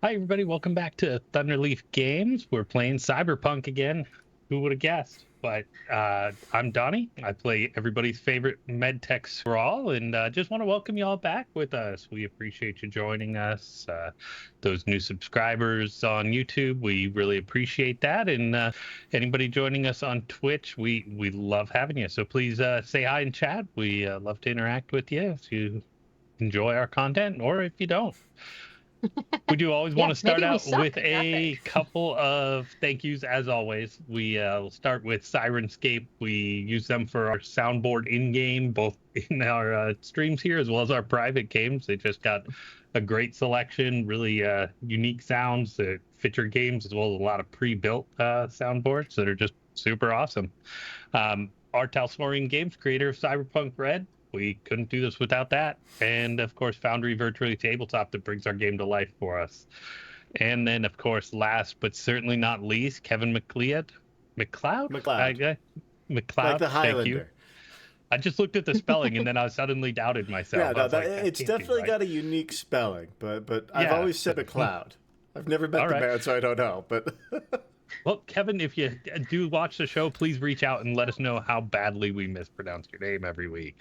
Hi, everybody. Welcome back to Thunderleaf Games. We're playing Cyberpunk again. Who would have guessed? But I'm Donnie. I play everybody's favorite medtech Scrawl, and just want to welcome you all back with us. We appreciate you joining us. Those new subscribers on YouTube, we really appreciate that. And anybody joining us on Twitch, we love having you. So please say hi in chat. We love to interact with you if you enjoy our content, or if you don't. We do always want to start out with a couple of thank yous, as always. We'll start with Sirenscape. We use them for our soundboard in-game, both in our streams here as well as our private games. They just got a great selection, really unique sounds that fit your games, as well as a lot of pre-built soundboards that are just super awesome. Our Talsorian Games, creator of Cyberpunk Red. We couldn't do this without that. And, of course, FoundryVTT Tabletop that brings our game to life for us. And then, of course, last but certainly not least, Kevin MacLeod. MacLeod? MacLeod. MacLeod, like the Highlander. Thank you. I just looked at the spelling and then I suddenly doubted myself. Yeah, no, it's definitely got a unique spelling, but I've always said MacLeod. I've never met the man, so I don't know. But well, Kevin, if you do watch the show, please reach out and let us know how badly we mispronounce your name every week.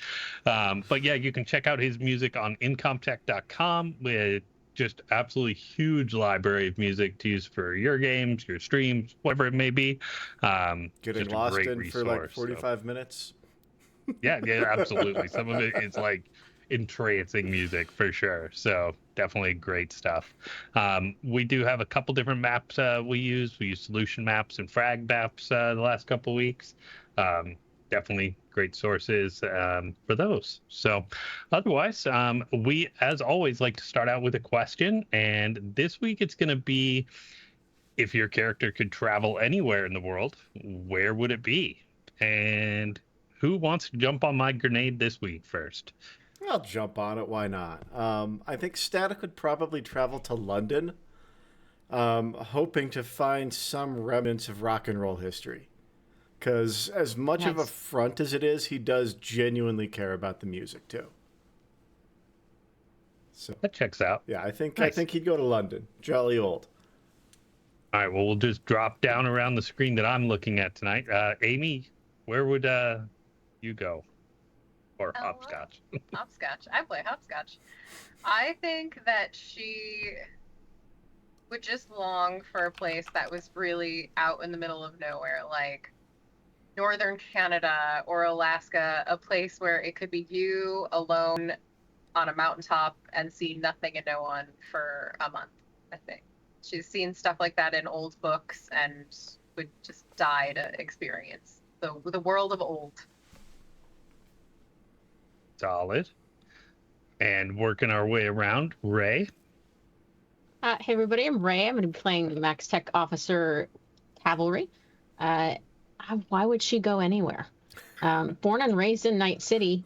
But yeah, you can check out his music on incomtech.com with just absolutely huge library of music to use for your games, your streams, whatever it may be. Getting lost in for like 45 minutes. Yeah, absolutely. Some of it is like entrancing music for sure. So definitely great stuff. We do have a couple different maps we use. We use solution maps and frag maps the last couple weeks. Definitely great sources for those. So otherwise, we, as always, like to start out with a question. And this week it's going to be, if your character could travel anywhere in the world, where would it be? And who wants to jump on my grenade this week first? I'll jump on it. Why not? I think Static would probably travel to London, hoping to find some remnants of rock and roll history. Because as much of a front as it is, he does genuinely care about the music too. So that checks out. Yeah, I think he'd go to London. Jolly old. All right. Well, we'll just drop down around the screen that I'm looking at tonight. Amy, where would you go? Or Hopscotch? Hopscotch. I play Hopscotch. I think that she would just long for a place that was really out in the middle of nowhere, like northern Canada or Alaska, a place where it could be you alone on a mountaintop and see nothing and no one for a month, I think. She's seen stuff like that in old books and would just die to experience the world of old. Solid. And working our way around, Ray. Hey everybody, I'm Ray. I'm going to be playing the Max Tech Officer Cavalry. Why would she go anywhere? Born and raised in Night City,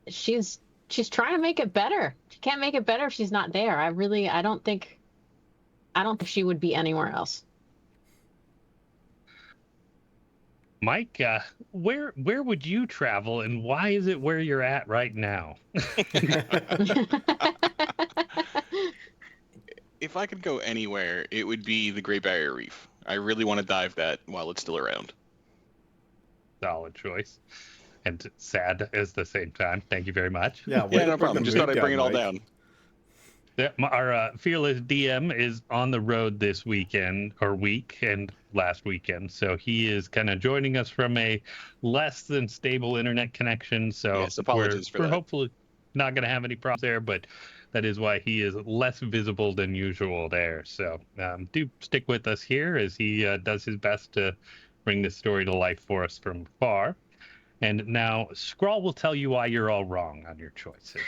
she's trying to make it better. She can't make it better if she's not there. I don't think she would be anywhere else. Mike, where would you travel, and why is it where you're at right now? If I could go anywhere, it would be the Great Barrier Reef. I really want to dive that while it's still around. Solid choice. And sad at the same time. Thank you very much. Yeah, no problem. Just thought I'd bring it all down. Yeah, our fearless DM is on the road this weekend or week and last weekend, so he is kind of joining us from a less than stable internet connection. So yes, apologies for that. We're hopefully not going to have any problems there, but that is why he is less visible than usual there. So do stick with us here as he does his best to bring this story to life for us from far. And now Scrawl will tell you why you're all wrong on your choices.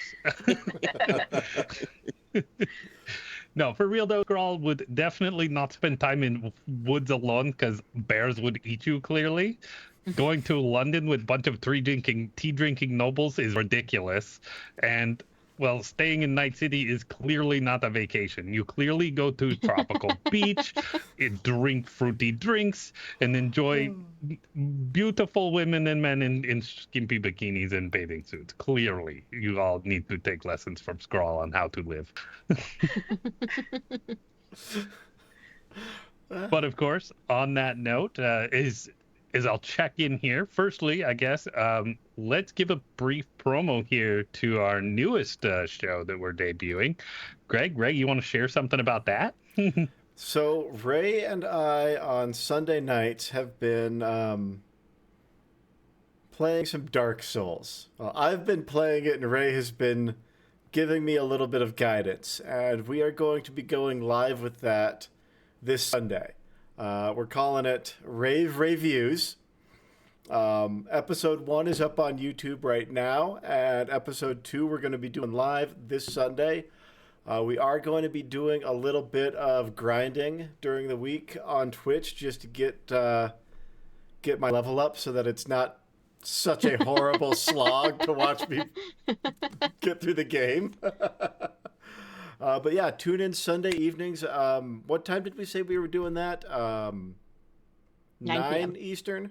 No, for real though, Scrawl would definitely not spend time in woods alone because bears would eat you, clearly. Going to London with a bunch of tea drinking nobles is ridiculous. And, well, staying in Night City is clearly not a vacation. You clearly go to a tropical beach, drink fruity drinks, and enjoy beautiful women and men in skimpy bikinis and bathing suits. Clearly, you all need to take lessons from Scrawl on how to live. But of course, on that note, is I'll check in here. Firstly, I guess let's give a brief promo here to our newest show that we're debuting. Greg, you want to share something about that? So Ray and I on Sunday nights have been playing some Dark Souls. Well, I've been playing it, and Ray has been giving me a little bit of guidance, and we are going to be going live with that this Sunday. We're calling it Rave Reviews. Episode 1 is up on YouTube right now, and episode 2 we're going to be doing live this Sunday. We are going to be doing a little bit of grinding during the week on Twitch just to get my level up so that it's not such a horrible slog to watch me get through the game. But yeah, tune in Sunday evenings. What time did we say we were doing that? 9 Eastern?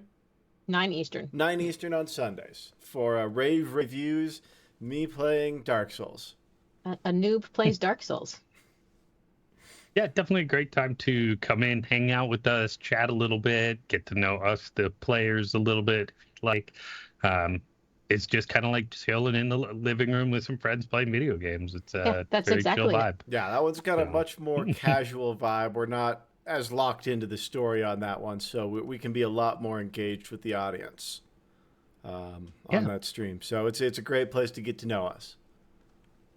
9 Eastern. 9 Eastern on Sundays for Rave Reviews, me playing Dark Souls. A noob plays Dark Souls. Yeah, definitely a great time to come in, hang out with us, chat a little bit, get to know us, the players, a little bit. Like, it's just kind of like chilling in the living room with some friends playing video games. It's a that's very exactly chill vibe. Yeah, that one's got a much more casual vibe. We're not as locked into the story on that one, so we can be a lot more engaged with the audience on that stream. So it's a great place to get to know us.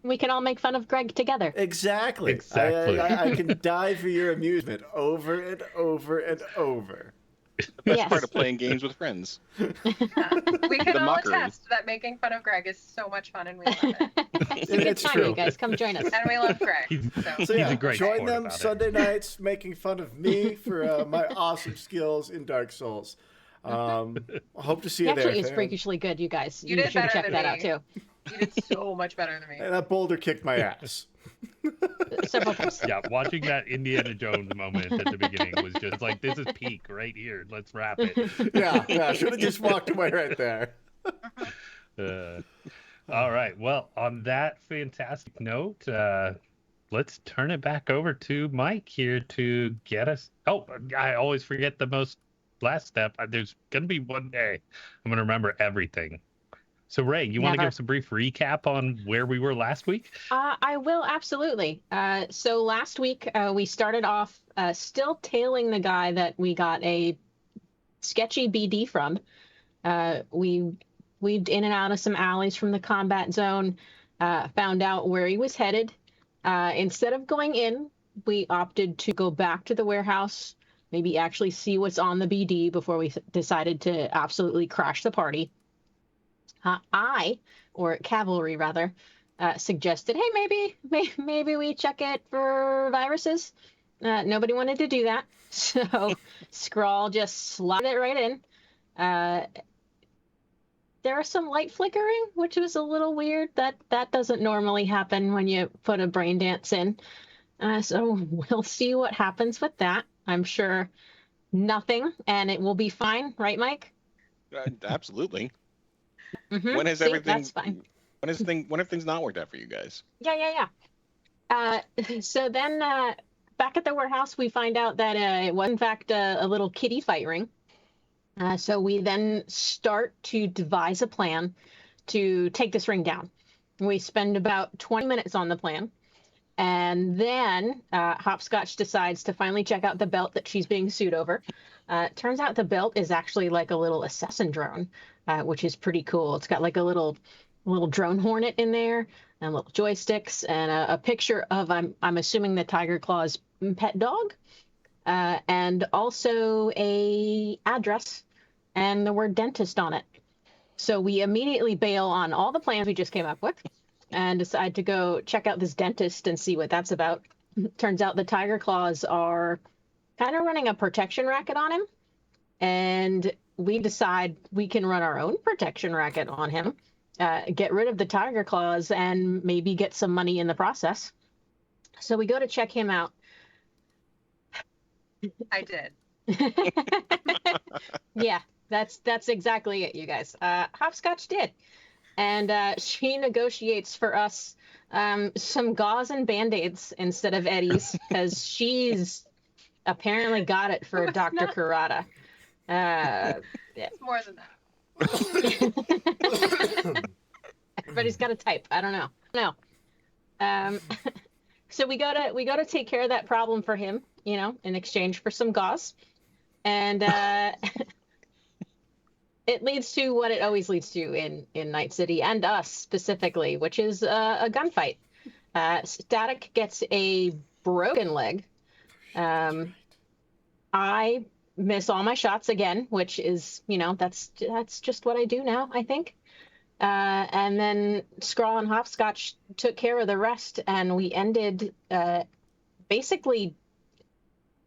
We can all make fun of Greg together. Exactly. I can die for your amusement over and over and over. The best part of playing games with friends. We can all attest that making fun of Greg is so much fun, and we love it. It's true. You guys come join us. And we love Greg. So yeah, he's a great join them about Sunday nights making fun of me for my awesome skills in Dark Souls. Hope to see you there. Actually, it's freakishly good, you guys. You did should better check than that me. out too. You did so much better than me. And that boulder kicked my ass. Several times. Yeah, watching that Indiana Jones moment at the beginning was just like, this is peak right here. Let's wrap it. Yeah, should have just walked away right there. All right. Well, on that fantastic note, let's turn it back over to Mike here to get us. Oh, I always forget the last step. There's going to be one day I'm going to remember everything. So, Ray, you want to give us a brief recap on where we were last week? I will, absolutely. So last week, we started off still tailing the guy that we got a sketchy BD from. We weaved in and out of some alleys from the combat zone, found out where he was headed. Instead of going in, we opted to go back to the warehouse, maybe actually see what's on the BD before we decided to absolutely crash the party. Cavalry rather, suggested, hey, maybe we check it for viruses. Nobody wanted to do that, so Scrawl just slotted it right in. There was some light flickering, which was a little weird. That doesn't normally happen when you put a brain dance in. So we'll see what happens with that. I'm sure nothing, and it will be fine, right, Mike? Absolutely. Mm-hmm. When has See, everything? That's fine. When have things not worked out for you guys? Yeah. So then back at the warehouse, we find out that it was in fact a little kiddie fight ring. So we then start to devise a plan to take this ring down. We spend about 20 minutes on the plan. And then Hopscotch decides to finally check out the belt that she's being sued over. Turns out the belt is actually like a little assassin drone, which is pretty cool. It's got like a little drone hornet in there and little joysticks and a picture of, I'm assuming, the Tiger Claw's pet dog, and also a address and the word dentist on it. So we immediately bail on all the plans we just came up with and decide to go check out this dentist and see what that's about. Turns out the Tiger Claws are kind of running a protection racket on him, and we decide we can run our own protection racket on him, get rid of the Tiger Claws, and maybe get some money in the process. So we go to check him out. I did. Yeah, that's exactly it, you guys. Hopscotch did. And she negotiates for us some gauze and Band-Aids instead of eddies, because she's apparently got it for It's Dr. not- Kurata. Yeah. It's more than that. Everybody's got a type. I don't know. No. So we gotta take care of that problem for him, in exchange for some gauze, and it leads to what it always leads to in Night City, and us specifically, which is a gunfight. Static gets a broken leg. I miss all my shots again, which is, that's just what I do now, I think. And then Scrawl and Hopscotch took care of the rest, and we ended basically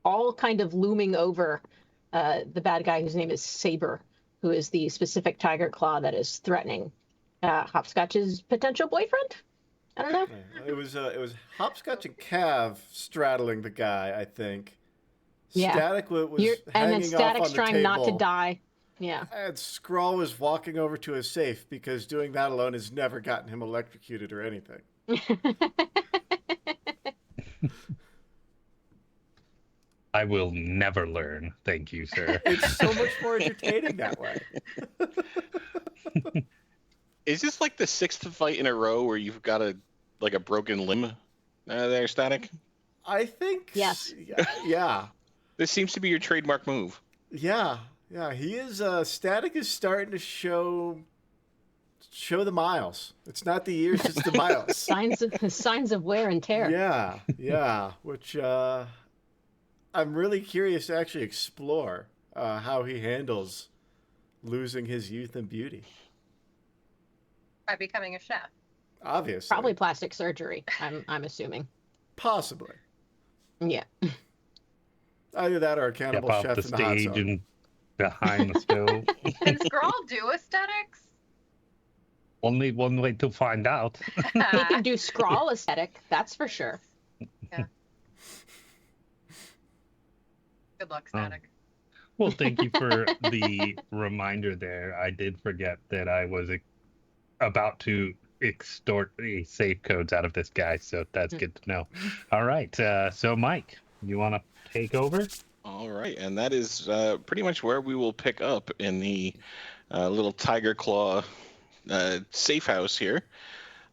all kind of looming over the bad guy whose name is Saber, who is the specific tiger claw that is threatening Hopscotch's potential boyfriend. I don't know. It was Hopscotch and Cav straddling the guy, I think. Yeah. Static was And then hanging Static's off on the trying not to table. die. Yeah. And Scrawl was walking over to his safe because doing that alone has never gotten him electrocuted or anything. I will never learn. Thank you, sir. It's so much more entertaining that way. Is this like the sixth fight in a row where you've got a broken limb there, Static? I think. Yes. Yeah. This seems to be your trademark move. Yeah. He is. Static is starting to show the miles. It's not the years, it's the miles. Signs of wear and tear. Yeah. Which I'm really curious to actually explore how he handles losing his youth and beauty. By becoming a chef. Obviously. Probably plastic surgery, I'm assuming. Possibly. Yeah. Either that or a Step cannibal off chef the in the hot stage zone. and behind the stove. Can Scrawl do aesthetics? Only one way to find out. He can do Scrawl aesthetic, that's for sure. Yeah. Good luck, Static. Well, thank you for the reminder there. I did forget that I was about to extort the safe codes out of this guy, so that's good to know. All right, so Mike, you want to take over? All right, and that is pretty much where we will pick up in the little Tiger Claw safe house here.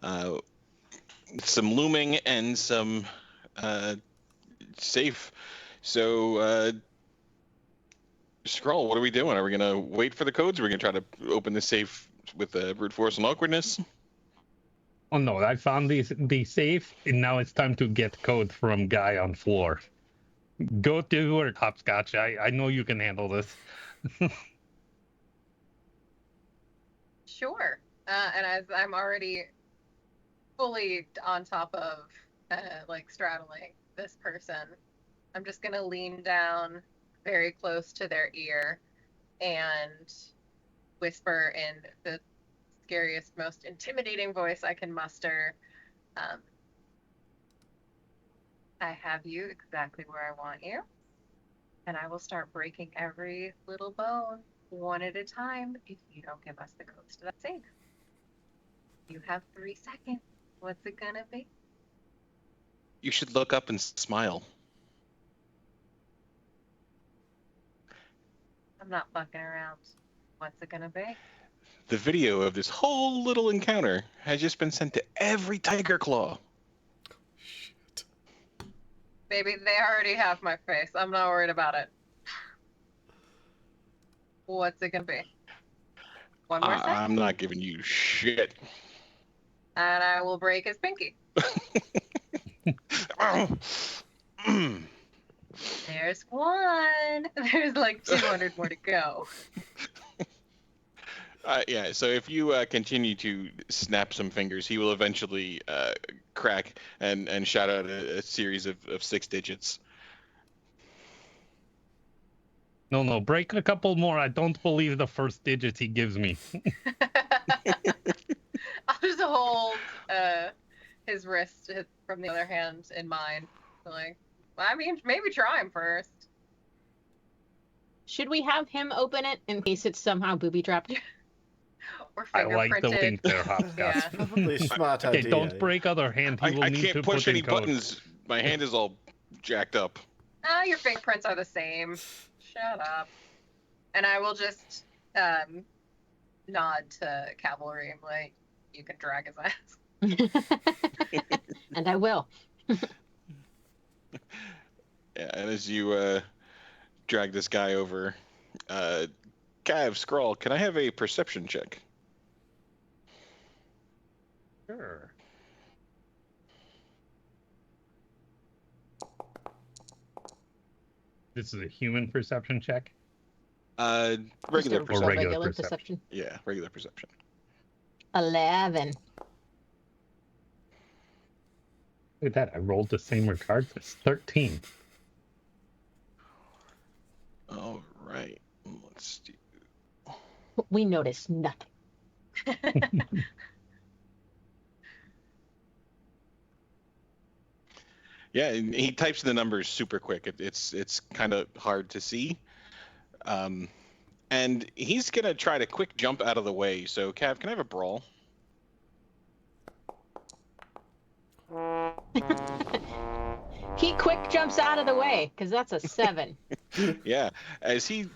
Some looming and some safe. So, Scroll, what are we doing? Are we going to wait for the codes? Or are we going to try to open the safe with brute force and awkwardness? Oh no, I found the safe, and now it's time to get code from guy on floor. Go to work, Hopscotch. I know you can handle this. Sure. And as I'm already fully on top of, straddling this person, I'm just going to lean down very close to their ear and whisper in the scariest, most intimidating voice I can muster. I have you exactly where I want you, and I will start breaking every little bone one at a time if you don't give us the codes to that safe. You have 3 seconds. What's it gonna be? You should look up and smile. I'm not fucking around. What's it gonna be? The video of this whole little encounter has just been sent to every Tiger Claw. Shit. Baby, they already have my face. I'm not worried about it. What's it gonna be? One more second. I'm not giving you shit. And I will break his pinky. There's one. There's like 200 more to go. Yeah, so if you continue to snap some fingers, he will eventually crack and shout out a series of 6 digits. No, break a couple more. I don't believe the first digits he gives me. I'll just hold his wrist from the other hand in mine. Like, I mean, maybe try him first. Should we have him open it in case it's somehow booby trapped? or I like the fingerprinted. wink there, Hopscotch. Yeah. Probably a smart Okay, idea. don't break other hand. He will I need can't to push put in any code. buttons. My hand is all jacked up. Your fingerprints are the same. Shut up. And I will just nod to Cavalry and like, you can drag his ass. And I will. Yeah, and as you drag this guy over, Cav, Scrawl, can I have a perception check? Sure. This is a human perception check. Regular Just a perception. regular perception. Yeah, regular perception. 11. Look at that. I rolled the same regardless. 13. All right. Let's do. We noticed nothing. Yeah, and he types the numbers super quick. It's kind of hard to see. And he's gonna try to quick jump out of the way. So, Cav, can I have a brawl? He quick jumps out of the way because that's a 7. Yeah, as he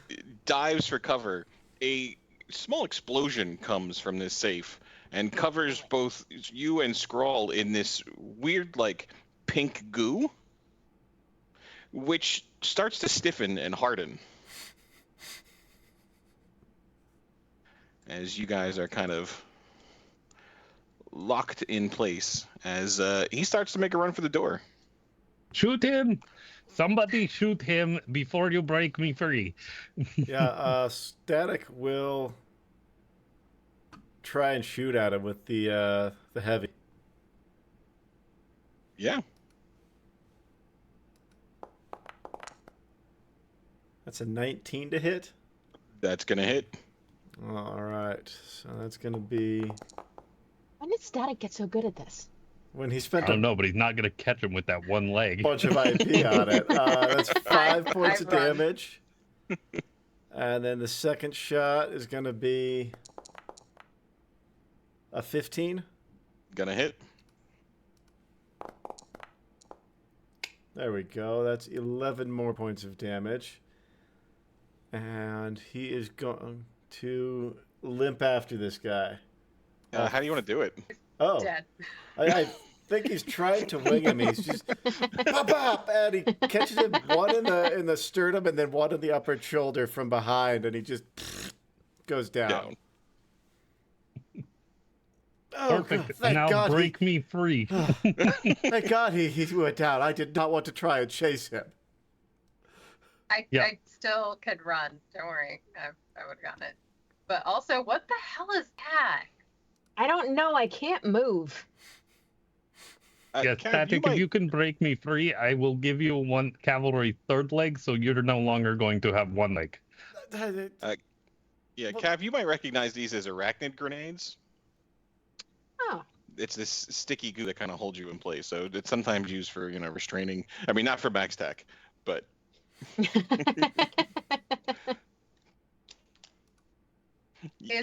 dives for cover, a small explosion comes from this safe and covers both you and Scrawl in this weird, like, pink goo, which starts to stiffen and harden. As you guys are kind of locked in place as he starts to make a run for the door. Shoot him! Somebody shoot him before you break me free. Yeah, Static will try and shoot at him with the heavy. Yeah. That's a 19 to hit. That's going to hit. All right, so that's going to be When did Static get so good at this? when he I spent don't a know, but he's not going to catch him with that one leg. bunch of IP on it. That's 5 points of run. damage. And then the second shot is going to be a 15. Gonna hit. There we go. That's 11 more points of damage. And he is going to limp after this guy. How do you want to do it? Oh, Dead. I think he's trying to wing him. He's just pop up, and he catches him one in the sternum and then one in the upper shoulder from behind, and he just goes down. Oh, Perfect. God, thank Now God break me free. Thank God he went down. I did not want to try and chase him. Yeah. I still could run. Don't worry. I would have gotten it. But also, what the hell is that? I don't know. I can't move. Yes, Cav, Patrick, might- if you can break me free, I will give you one cavalry third leg, so you're no longer going to have one leg. Yeah, Cav, you might recognize these as arachnid grenades. Oh. It's this sticky goo that kind of holds you in place. So it's sometimes used for, restraining. I mean, not for max tech, but Is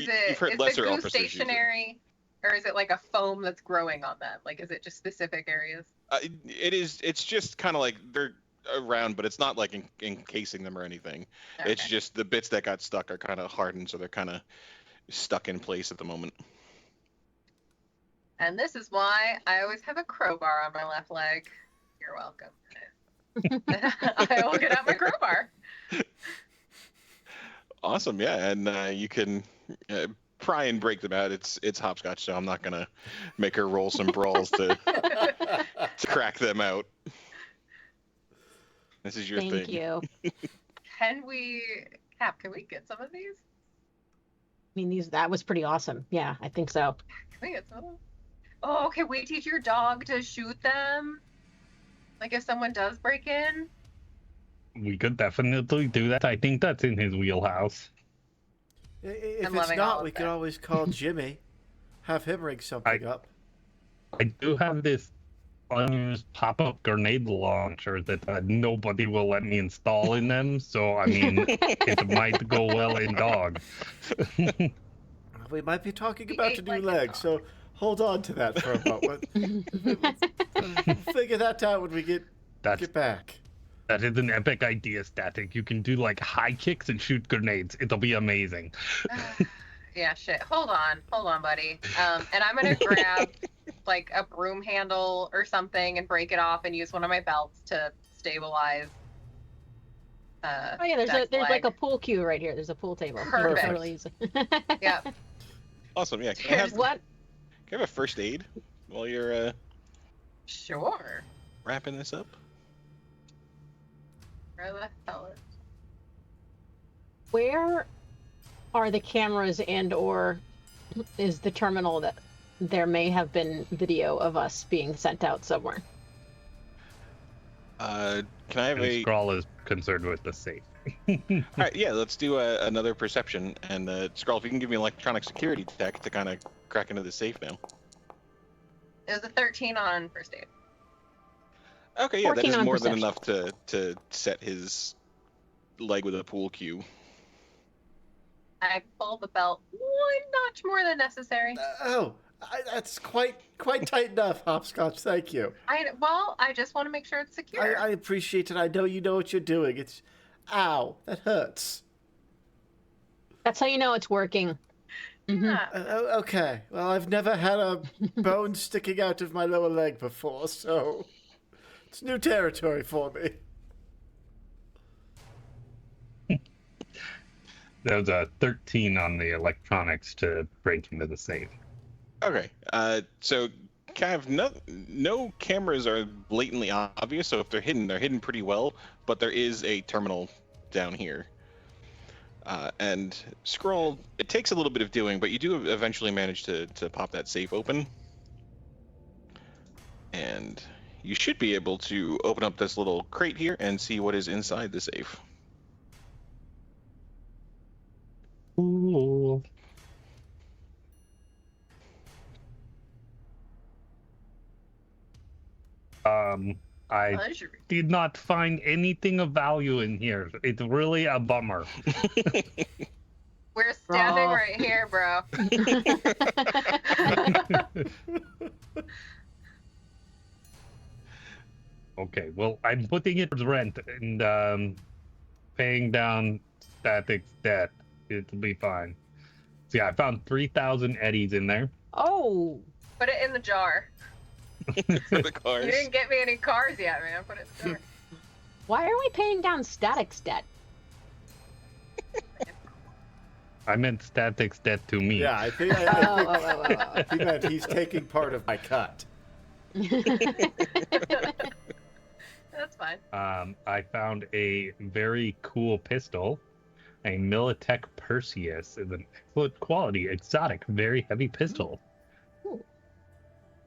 you've heard the lesser goo officers use it. stationary, or is it like a foam that's growing on them? Like, is it just specific areas? It is. It's just kind of like they're around, but it's not like encasing them or anything. Okay. It's just the bits that got stuck are kind of hardened, so they're kind of stuck in place at the moment. And this is why I always have a crowbar on my left leg. You're welcome. I will get out my crowbar. Awesome, yeah, and you can pry and break them out. It's Hopscotch, so I'm not gonna make her roll some brawls to crack them out. This is your thing. Thank you. Can we get some of these? I mean, that was pretty awesome. Yeah, I think so. Can we get some of them? Oh, can we teach your dog to shoot them? Like if someone does break in? We could definitely do that. I think that's in his wheelhouse. If I'm it's loving all not, of we could that. always call Jimmy. Have him rig something up. I do have this unused pop-up grenade launcher that nobody will let me install in them, so I mean, it might go well in dog. we might be talking We about ate a new like a leg, dog. so hold on to that for a moment. We'll figure that out when we get back. That is an epic idea, Static. You can do like high kicks and shoot grenades. It'll be amazing. Yeah, shit. Hold on, buddy. And I'm gonna grab like a broom handle or something and break it off and use one of my belts to stabilize. Oh yeah, there's like a pool cue right here. There's a pool table. You can Perfect. totally use it. Yep. Awesome. Yeah. Can I have What? a first aid while you're Sure. wrapping this up? Where the hell is? Where are the cameras or is the terminal that there may have been video of us being sent out somewhere? Can I have a? Scrawl is concerned with the safe. All right. Yeah. Let's do another perception. And Scrawl, if you can give me an electronic security tech to kind of crack into the safe now. It was a 13 on first aid. Okay. Yeah. That 14 is on more than perception. enough to set his leg with a pool cue. I pull the belt one notch more than necessary. That's quite tight enough, Hopscotch. Thank you. I just want to make sure it's secure. I appreciate it. I know you know what you're doing. Ow, that hurts. That's how you know it's working. Mhm. Yeah. Okay. Well, I've never had a bone sticking out of my lower leg before, so it's new territory for me. There was a 13 on the electronics to break into the safe. Okay. So kind of no cameras are blatantly obvious. So if they're hidden pretty well. But there is a terminal down here. And Scroll, it takes a little bit of doing, but you do eventually manage to pop that safe open. And you should be able to open up this little crate here and see what is inside the safe. Ooh. I Pleasure. did not find anything of value in here. It's really a bummer. We're standing Oh. right here, bro. Okay, well, I'm putting it towards rent and paying down Static's debt. It'll be fine. So yeah, I found 3,000 eddies in there. Oh, Put it in the jar. For the cars. You didn't get me any cars yet, man. Put it in the jar. why are we paying down Static's debt? I meant Static's debt to me. Yeah, I think Oh. he meant he's taking part of my cut. That's fine. I found a very cool pistol, a Militech Perseus. It's an excellent quality, exotic, very heavy pistol,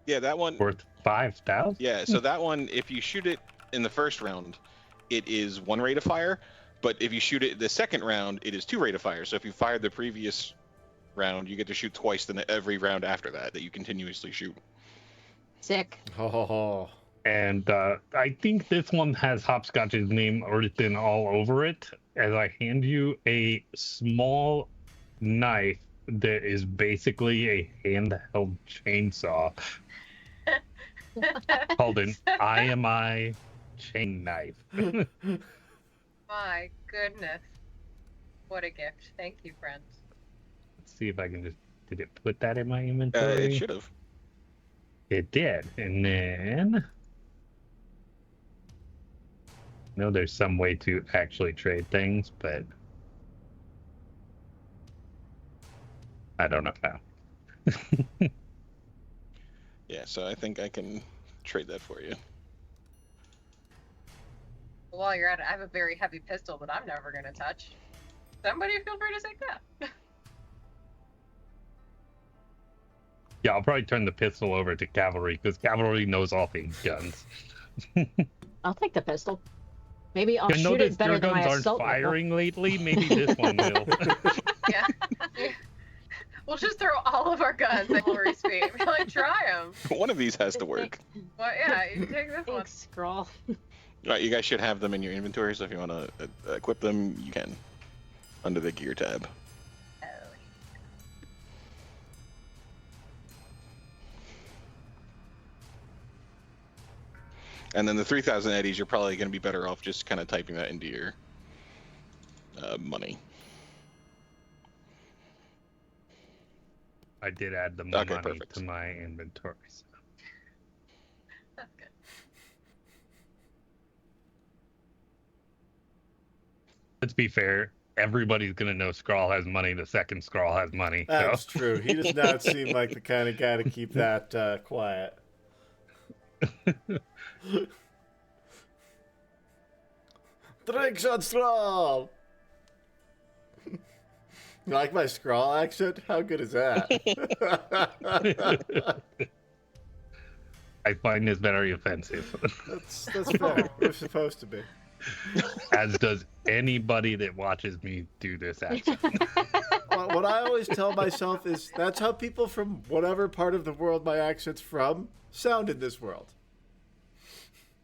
Yeah, that one. worth 5,000. Yeah, so that one, if you shoot it in the first round, it is 1 rate of fire. But if you shoot it the second round, it is 2 rate of fire. So if you fired the previous round, you get to shoot twice every round after that you continuously shoot. Sick. Oh. And I think this one has Hopscotch's name written all over it, as I hand you a small knife that is basically a handheld chainsaw called an IMI chain knife. My goodness. What a gift. Thank you, friend. Let's see if I can did it put that in my inventory? It should have. It did. And then I know there's some way to actually trade things, but I don't know how. Yeah, so I think I can trade that for you. While you're at it, I have a very heavy pistol that I'm never going to touch. Somebody feel free to take that. Yeah, I'll probably turn the pistol over to cavalry because cavalry knows all things guns. I'll take the pistol. Maybe I'll I shoot noticed it better your than my guns aren't assault rifle. firing lately. Maybe this one will. Yeah. We'll just throw all of our guns at Glory's feet. We're like, try them. One of these has to work. Well, yeah, you take this one. Thanks, Scrawl. Right, you guys should have them in your inventory, so if you want to equip them, you can. Under the gear tab. Oh, And then the 3,000 eddies, you're probably going to be better off just kind of typing that into your money. I did add the Okay, money perfect. to my inventory. So. That's good. Let's be fair. Everybody's gonna know Scrawl has money the second Scrawl has money. That's So. true. He does not seem like the kind of guy to keep that quiet. Drinks on Scrawl! You like my Scrawl accent? How good is that? I find this very offensive. That's fair. We're supposed to be. As does anybody that watches me do this accent. What I always tell myself is that's how people from whatever part of the world my accent's from sound in this world.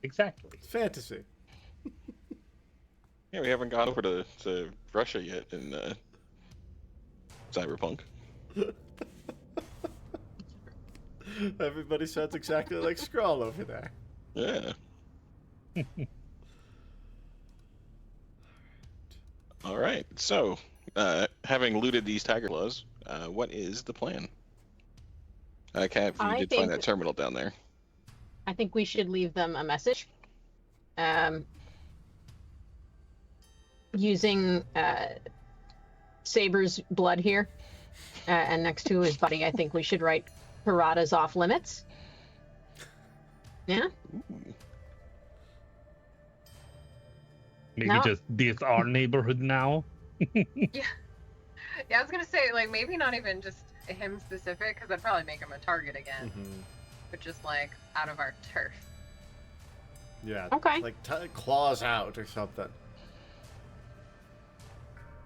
Exactly. It's fantasy. Yeah, we haven't gone over to Russia yet in Cyberpunk. Everybody sounds exactly like Scrawl over there. Yeah. All right. So, having looted these tiger claws, what is the plan? Kat, you did find that terminal down there. I think we should leave them a message. Using Saber's blood here, and next to his body, I think we should write Parada's off limits. Yeah? Maybe No. just this our neighborhood now. Yeah, I was gonna say like maybe not even just him specific, because I'd probably make him a target again, but just like out of our turf. Yeah. Okay. Like claws out or something.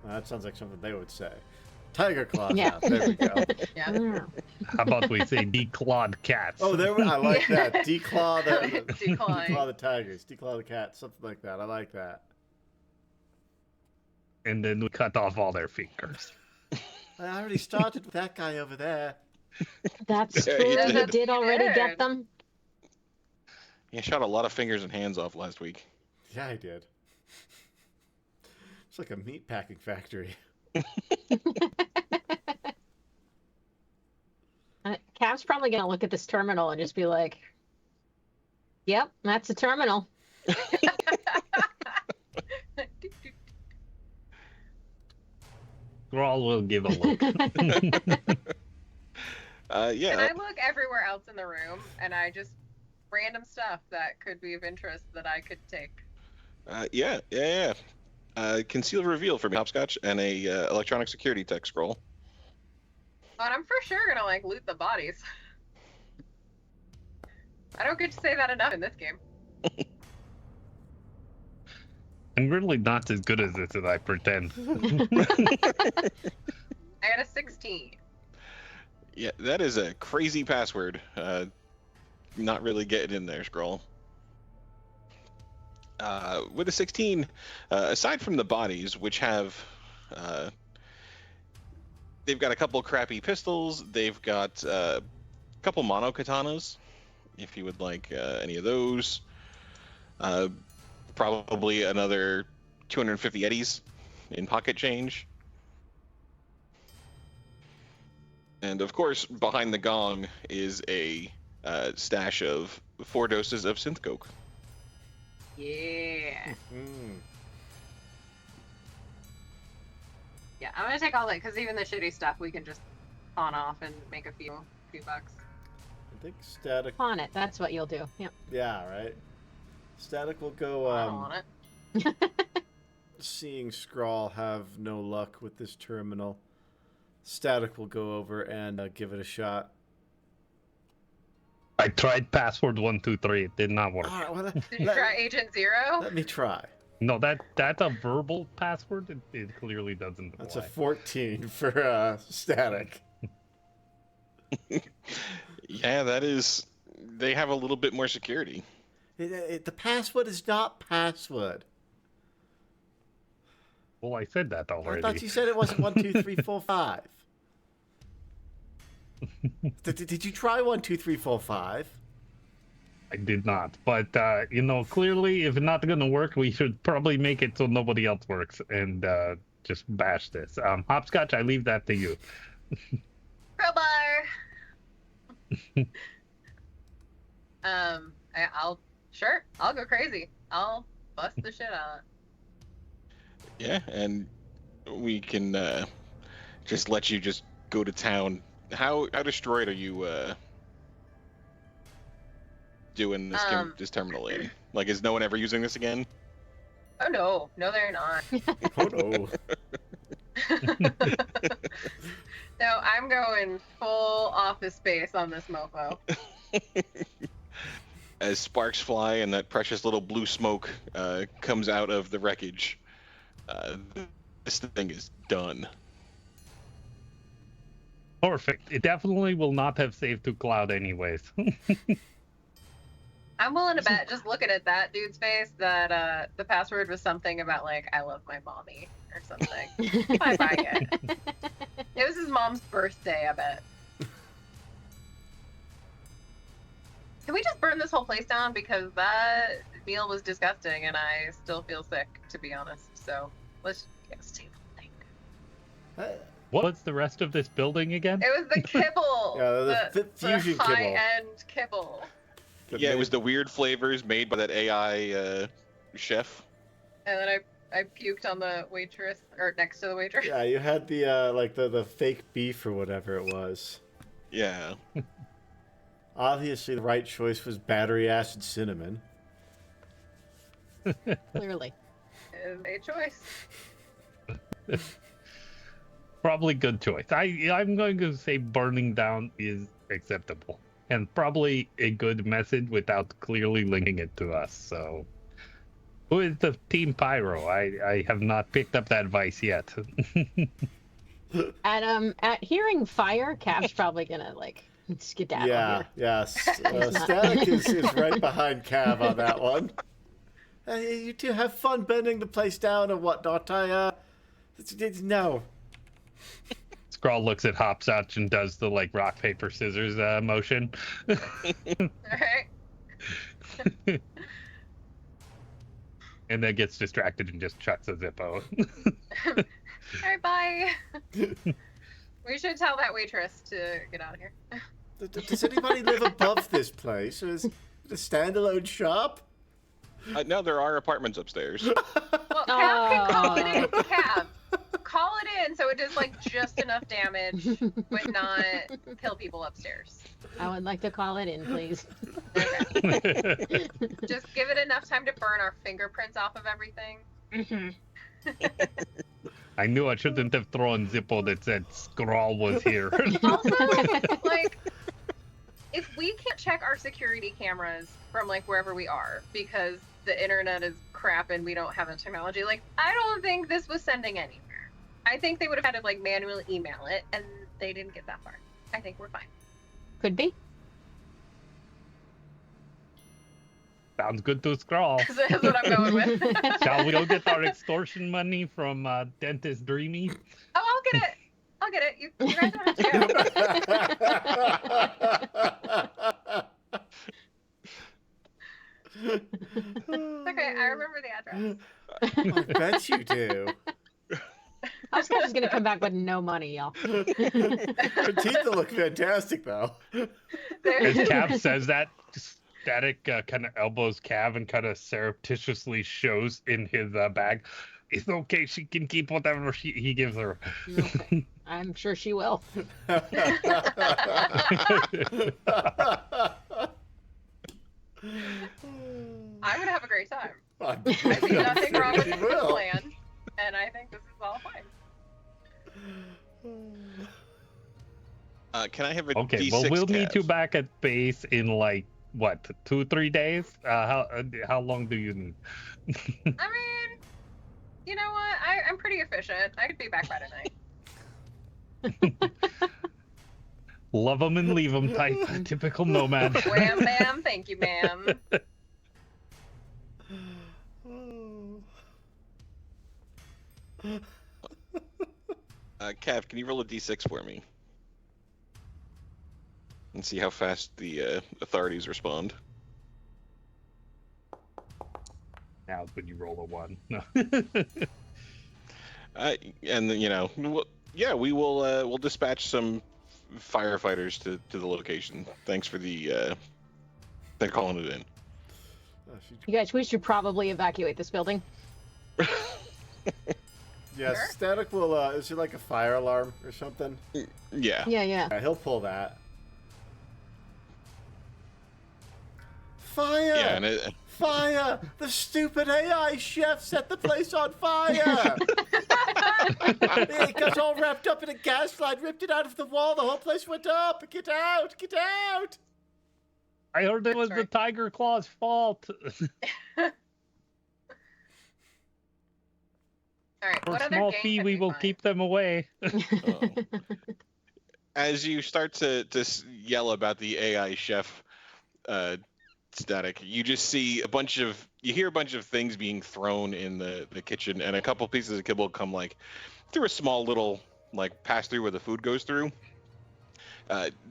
Well, that sounds like something they would say. Tiger claws Yeah. out. There we go. Yeah. Mm. How about we say declawed cats? Oh, I like that. Declaw Decline. declaw the tigers. Declaw the cats. Something like that. I like that. And then we cut off all their fingers. I already started with that guy over there. That's Yeah, true. you You did. did already You get did. them. He shot a lot of fingers and hands off last week. Yeah, I did. It's like a meat packing factory. Cap's probably gonna look at this terminal and just be like, "Yep, that's a terminal." Scrawl will give a look. Yeah. And I look everywhere else in the room, and I just random stuff that could be of interest that I could take. Yeah. Conceal reveal for me, Hopscotch, and a electronic security tech scroll. But I'm for sure gonna like loot the bodies. I don't get to say that enough in this game. I'm really not as good as this as I pretend. I got a 16. Yeah, that is a crazy password. Not really getting in there, Scroll. With a 16, aside from the bodies, which have... they've got a couple crappy pistols. They've got a couple mono katanas, if you would like any of those. Probably another 250 eddies in pocket change. And of course, behind the gong is a stash of 4 doses of synth coke. Yeah. Mm. Yeah, I'm gonna take all that, because even the shitty stuff we can just pawn off and make a few bucks. I think Static... On it. That's what you'll do. Yep. Yeah, right? Static will go... I don't want it. seeing Scrawl have no luck with this terminal. Static will go over and give it a shot. I tried password 123. It did not work. All right, well, Did you try Agent Zero? let me try. No, that's a verbal password. It clearly doesn't apply. That's a 14 for Static. Yeah, that is... They have a little bit more security. The password is not password. Well, I said that I already. thought you said it wasn't 1, 2, 3, 4, 5. Did you try 1, 2, 3, 4, 5? I did not. But, clearly, if it's not going to work, we should probably make it so nobody else works and just bash this. Hopscotch, I leave that to you. Crowbar. I'll go crazy. I'll bust the shit out. Yeah, and we can just let you just go to town. How destroyed are you doing this terminal in? Like, is no one ever using this again? Oh no, they're not. Oh no. No, I'm going full office space on this mofo. As sparks fly and that precious little blue smoke comes out of the wreckage, this thing is done. Perfect. It definitely will not have saved to cloud anyways. I'm willing to bet, just looking at that dude's face, that the password was something about, like, I love my mommy or something. I buy it. It was his mom's birthday, I bet. Can we just burn this whole place down? Because that meal was disgusting and I still feel sick, to be honest. So let's save the thing. What was the rest of this building again? It was the kibble. Yeah, the fusion the kibble. high-end kibble. Yeah, it was the weird flavors made by that AI chef. And then I puked on the waitress, or next to the waitress. Yeah, you had the the fake beef or whatever it was. Yeah. Obviously, the right choice was battery acid cinnamon. Clearly. It was a choice. Probably good choice. I'm going to say burning down is acceptable. And probably a good message without clearly linking it to us. So, who is the Team Pyro? I have not picked up that vice yet. At hearing fire, Cav's probably gonna skedaddle Yeah, here. yes. Static is right behind Cav on that one. You two have fun bending the place down and whatnot. No. Scrawl looks at Hopscotch and does the rock paper scissors motion. Alright. And then gets distracted and just chucks a Zippo. Alright, bye. We should tell that waitress to get out of here. Does anybody live above this place? Or is it a standalone shop? No, there are apartments upstairs. Well, Cav can call it in. Cav, call it in so it does just enough damage, but not kill people upstairs. I would like to call it in, please. Okay. Just give it enough time to burn our fingerprints off of everything. Mm-hmm. I knew I shouldn't have thrown Zippo that said Scrawl was here. Also, if we can't check our security cameras from wherever we are because the internet is crap and we don't have the technology, I don't think this was sending anywhere. I think they would have had to manually email it, and they didn't get that far. I think we're fine. Could be. Sounds good to Scrawl. That's what I'm going with. Shall we go get our extortion money from Dentist Dreamy? Oh, I'll get it. I'll get it. You guys don't have to go. It's okay. I remember the address. I bet you do. Hopscotch is gonna come back with no money, y'all. Her teeth look fantastic, though. As Cav says that, Static kind of elbows Cav and kind of surreptitiously shows in his bag. It's okay, she can keep whatever he gives her. Okay. I'm sure she will. I'm gonna have a great time. I see nothing wrong with this plan, and I think this is all fine. Can I have a Okay, D6, well, we'll meet Cav? you back at base in 2-3 days? How long do you need? I mean, you know what? I'm pretty efficient. I could be back by tonight. Love 'em and leave 'em type. Typical nomad. Wham bam, thank you, ma'am. Cav, can you roll a D6 for me? And see how fast the authorities respond. Now when you roll a 1. No. And we will we'll dispatch some firefighters to the location. Thanks for they're calling it in. You guys, we should probably evacuate this building. Yeah, Sure. Static will, is it like a fire alarm or something? Yeah. Yeah. Yeah, he'll pull that. Fire! Yeah, and Fire! The stupid AI chef set the place on fire! It got all wrapped up in a gas line, ripped it out of the wall, the whole place went up! Get out! Get out! I heard it was Sorry. the Tiger Claw's fault. All right. For What a other small game fee, can we will find? keep them away. as you start to yell about the AI chef, Static, you just see you hear a bunch of things being thrown in the kitchen, and a couple pieces of kibble come like through a small little like pass through where the food goes through.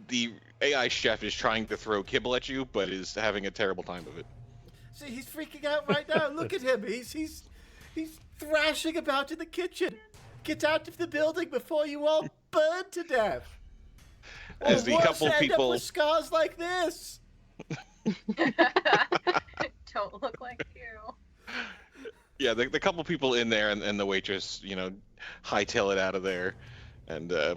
The AI chef is trying to throw kibble at you, but is having a terrible time of it. See, he's freaking out right now. Look at him. He's thrashing about in the kitchen. Get out of the building before you all burn to death. As Or the worse, couple end up people with scars like this. Don't look like you. Yeah, the couple people in there and the waitress, hightail it out of there, and a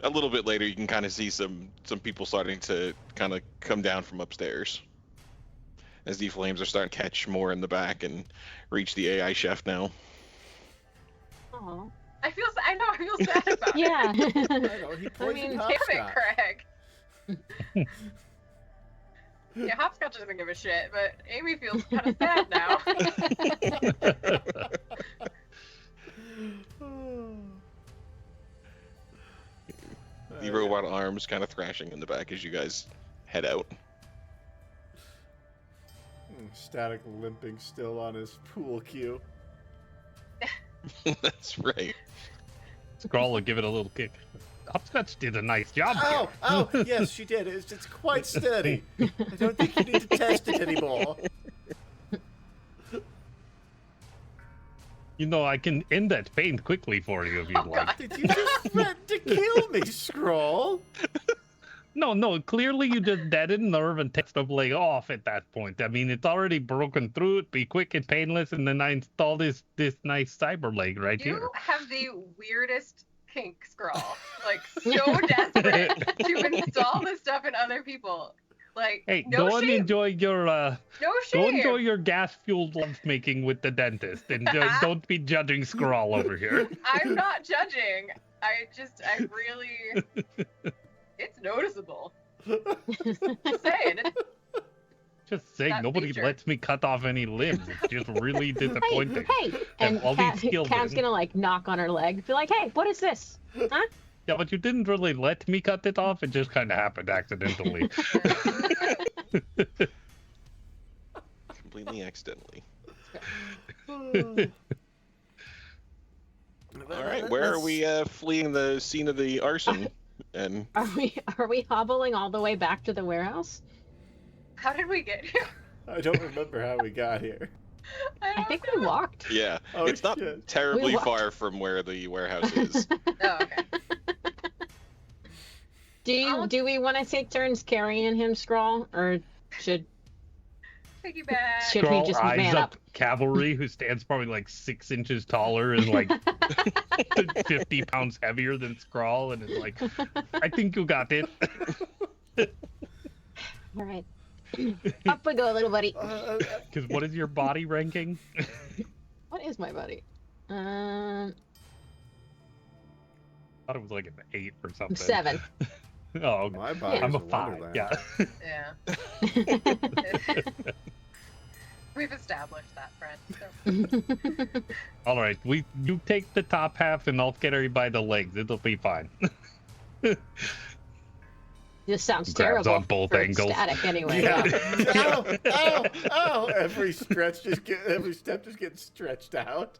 little bit later you can kind of see some people starting to kind of come down from upstairs as the flames are starting to catch more in the back and reach the AI chef now. Aw. I feel sad about it. Yeah. I know, he poisoned mean, Damn it, Hopscotch. Craig. Yeah, Hopscotch doesn't give a shit, but Amy feels kind of sad now. The robot arms kind of thrashing in the back as you guys head out. Static limping still on his pool cue. That's right. Scrawl will give it a little kick. Hopscotch did a nice job. Oh, yes, she did. It's quite sturdy. I don't think you need to test it anymore. I can end that pain quickly for you if you'd like. God. Did you just threaten to kill me, Scroll? No, clearly you just deadened nerve and takes the blade off at that point. I mean, it's already broken through it, be quick and painless, and then I install this nice cyber leg right here. You have the weirdest kink, Scrawl. Like, so desperate to install this stuff in other people. Like, Hey, no go and shame. enjoy your No go shame. enjoy your gas-fueled lovemaking with the dentist, and don't be judging Scrawl over here. I'm not judging. I really, it's noticeable. Just saying. Just saying, That nobody feature. lets me cut off any limbs. It's just really disappointing. Hey, and all these skills Cat's in. gonna like knock on her leg, be like, "Hey, what is this? Huh?" Yeah, but you didn't really let me cut it off. It just kind of happened accidentally. Completely accidentally. All All right, where are we fleeing the scene of the arson? And Are we hobbling all the way back to the warehouse? How did we get here? I don't remember how we got here. I don't think know. we walked. yeah, Oh, it's not shit. terribly We walked. far from where the warehouse is. Oh, okay. Do we want to take turns carrying him, Scrawl, or should Piggyback. Should we Scrawl just eyes man up up? cavalry who stands probably like 6 inches taller and like 50 pounds heavier than Scrawl, and is like, I think you got it. All right. Up we go, little buddy. Because what is your body ranking? What is my buddy? I thought it was like an 8 or something. 7. Oh, okay. My body's I'm a a 5. wonderland. Yeah. Yeah. We've established that, friend. So. All right, you take the top half, and I'll get her by the legs. It'll be fine. This sounds Grabs terrible. on both for angles. Static, anyway. Yeah. Ow! Ow! Ow! Every step just getting stretched out.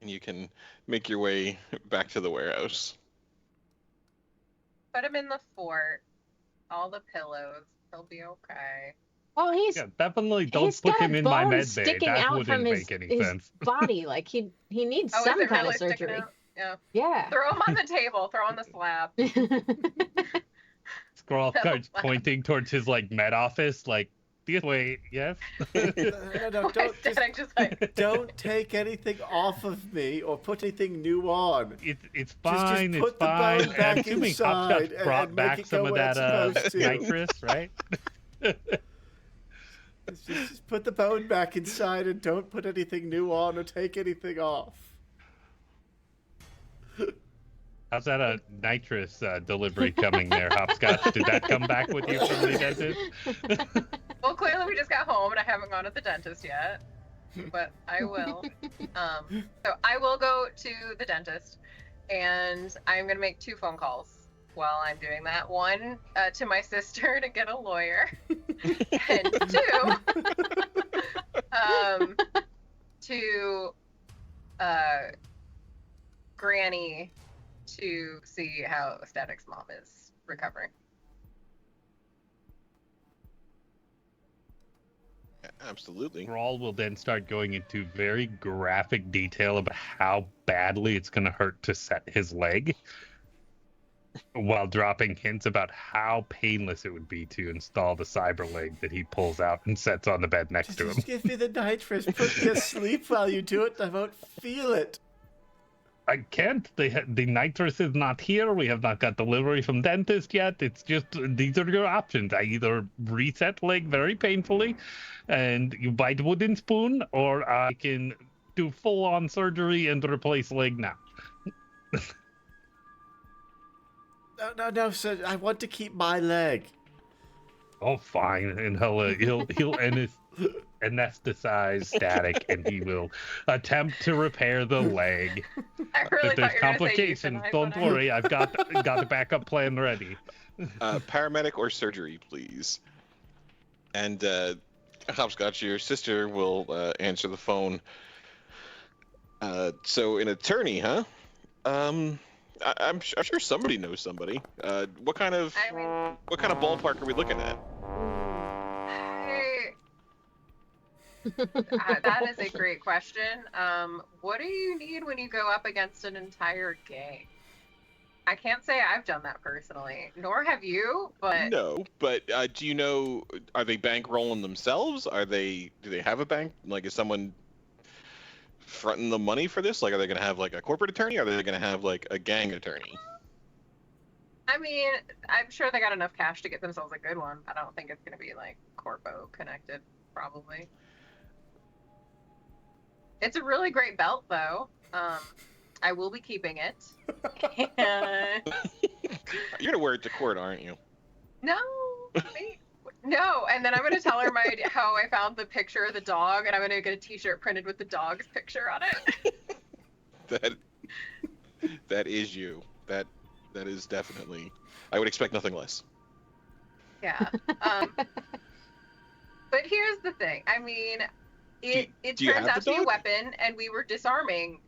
And you can make your way back to the warehouse. Put him in the fort. All the pillows. He'll be okay. Well, Yeah, definitely don't he's put got him in my bones med bay. sticking That out from wouldn't his, make any sense. body. Like he needs Oh, some is it kind really of sticking surgery. out? Yeah. Yeah. Throw him on the table. Throw on the slab. Scrawl No, starts laugh. pointing towards his like med office, like this way, yes. No, Why don't is Static just like don't take anything off of me or put anything new on. It's Just fine. It's put the fine. bone back I'm assuming inside Hopscotch and brought make back it some go of where that it's supposed to. nitrous, right? Just put the bone back inside and don't put anything new on or take anything off. How's that a nitrous delivery coming there, Hopscotch? Did that come back with you from the dentist? Well, clearly we just got home and I haven't gone to the dentist yet, but I will. So I will go to the dentist, and I'm gonna make 2 phone calls while I'm doing that. One to my sister to get a lawyer, and 2 to Granny to see how Static's mom is recovering. Absolutely. Scrawl will then start going into very graphic detail about how badly it's going to hurt to set his leg, while dropping hints about how painless it would be to install the cyber leg that he pulls out and sets on the bed next to him. Just give me the nitrous. Put me asleep while you do it. I won't feel it. I can't. The nitrous is not here. We have not got delivery from dentist yet. It's just, these are your options. I either reset leg very painfully and you bite wooden spoon, or I can do full-on surgery and replace leg now. No, sir. I want to keep my leg. Oh, fine. And he'll anesthetize Static, and he will attempt to repair the leg. I really If there's thought you were gonna say complications, euthanize, don't but I- worry. I've got the backup plan ready. Paramedic or surgery, please. And Hopscotch, your sister will answer the phone. So an attorney, huh? I'm sure somebody knows somebody. What kind of I mean, ballpark are we looking at? that is a great question. What do you need when you go up against an entire gang? I can't say I've done that personally, nor have you, but No, but do you know? Are they bankrolling themselves? Do they have a bank? Like, is someone fronting the money for this? Like, are they going to have like a corporate attorney? Or are they going to have like a gang attorney? I mean, I'm sure they got enough cash to get themselves a good one. I don't think it's going to be like corpo connected, probably. It's a really great belt, though. I will be keeping it. And... You're gonna wear it to court, aren't you? No, wait. No. And then I'm gonna tell her how I found the picture of the dog, and I'm gonna get a T-shirt printed with the dog's picture on it. That is you. That is definitely. I would expect nothing less. Yeah. But here's the thing. I mean, it do you turns have out the to be a dog? weapon, and we were disarming.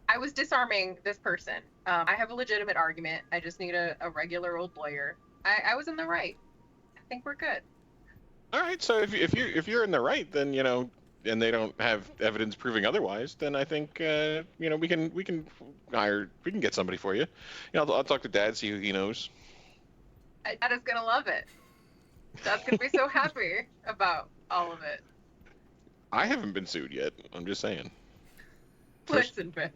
I was disarming this person. I have a legitimate argument. I just need a regular old lawyer. I was in the right. I think we're good. All right. So if you're in the right, then and they don't have evidence proving otherwise, then I think we can get somebody for you. I'll talk to Dad, see who he knows. Dad is gonna love it. Dad's gonna be so happy about all of it. I haven't been sued yet. I'm just saying. Listen, bitch.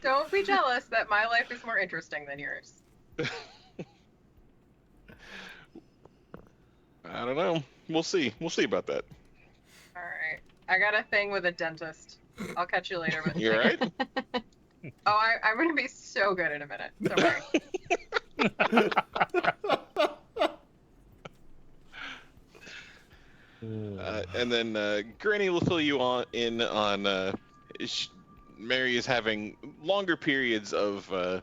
Don't be jealous that my life is more interesting than yours. I don't know. We'll see. We'll see about that. All right. I got a thing with a dentist. I'll catch you later with You all right? Oh, I'm gonna be so good in a minute. Don't worry. And then Granny will fill you in on Mary is having longer periods of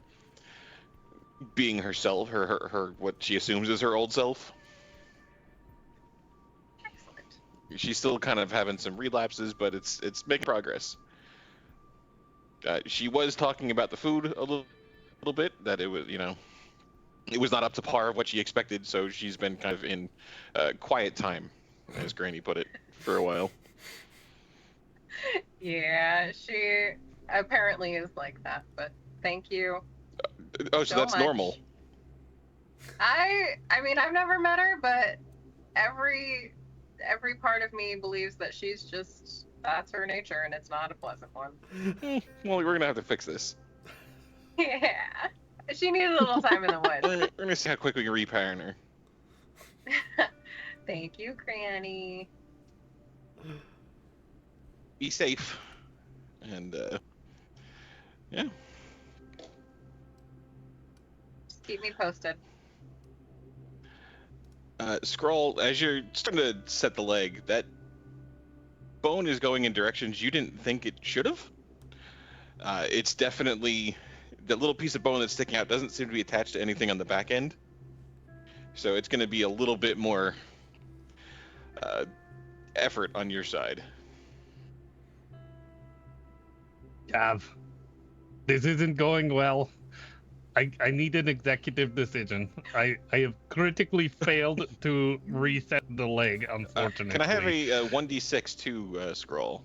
being herself, her what she assumes is her old self. Excellent. She's still kind of having some relapses, but it's making progress. She was talking about the food a little bit, that it was, it was not up to par of what she expected, so she's been kind of in quiet time, as Granny put it, for a while. Yeah, she apparently is like that, but thank you. Oh, so that's much. normal. I mean, I've never met her, but every part of me believes that that's her nature, and it's not a pleasant one. Well, we're gonna have to fix this. Yeah, she needs a little time in the woods. We're gonna see how quick we can reparent her. Thank you, Granny. Be safe, and yeah. Just keep me posted. Scrawl, as you're starting to set the leg, that bone is going in directions you didn't think it should have. It's definitely the little piece of bone that's sticking out doesn't seem to be attached to anything on the back end, so it's going to be a little bit more effort on your side. Gav, this isn't going well. I need an executive decision. I have critically failed to reset the leg, unfortunately. Can I have a 1d6 to Scroll?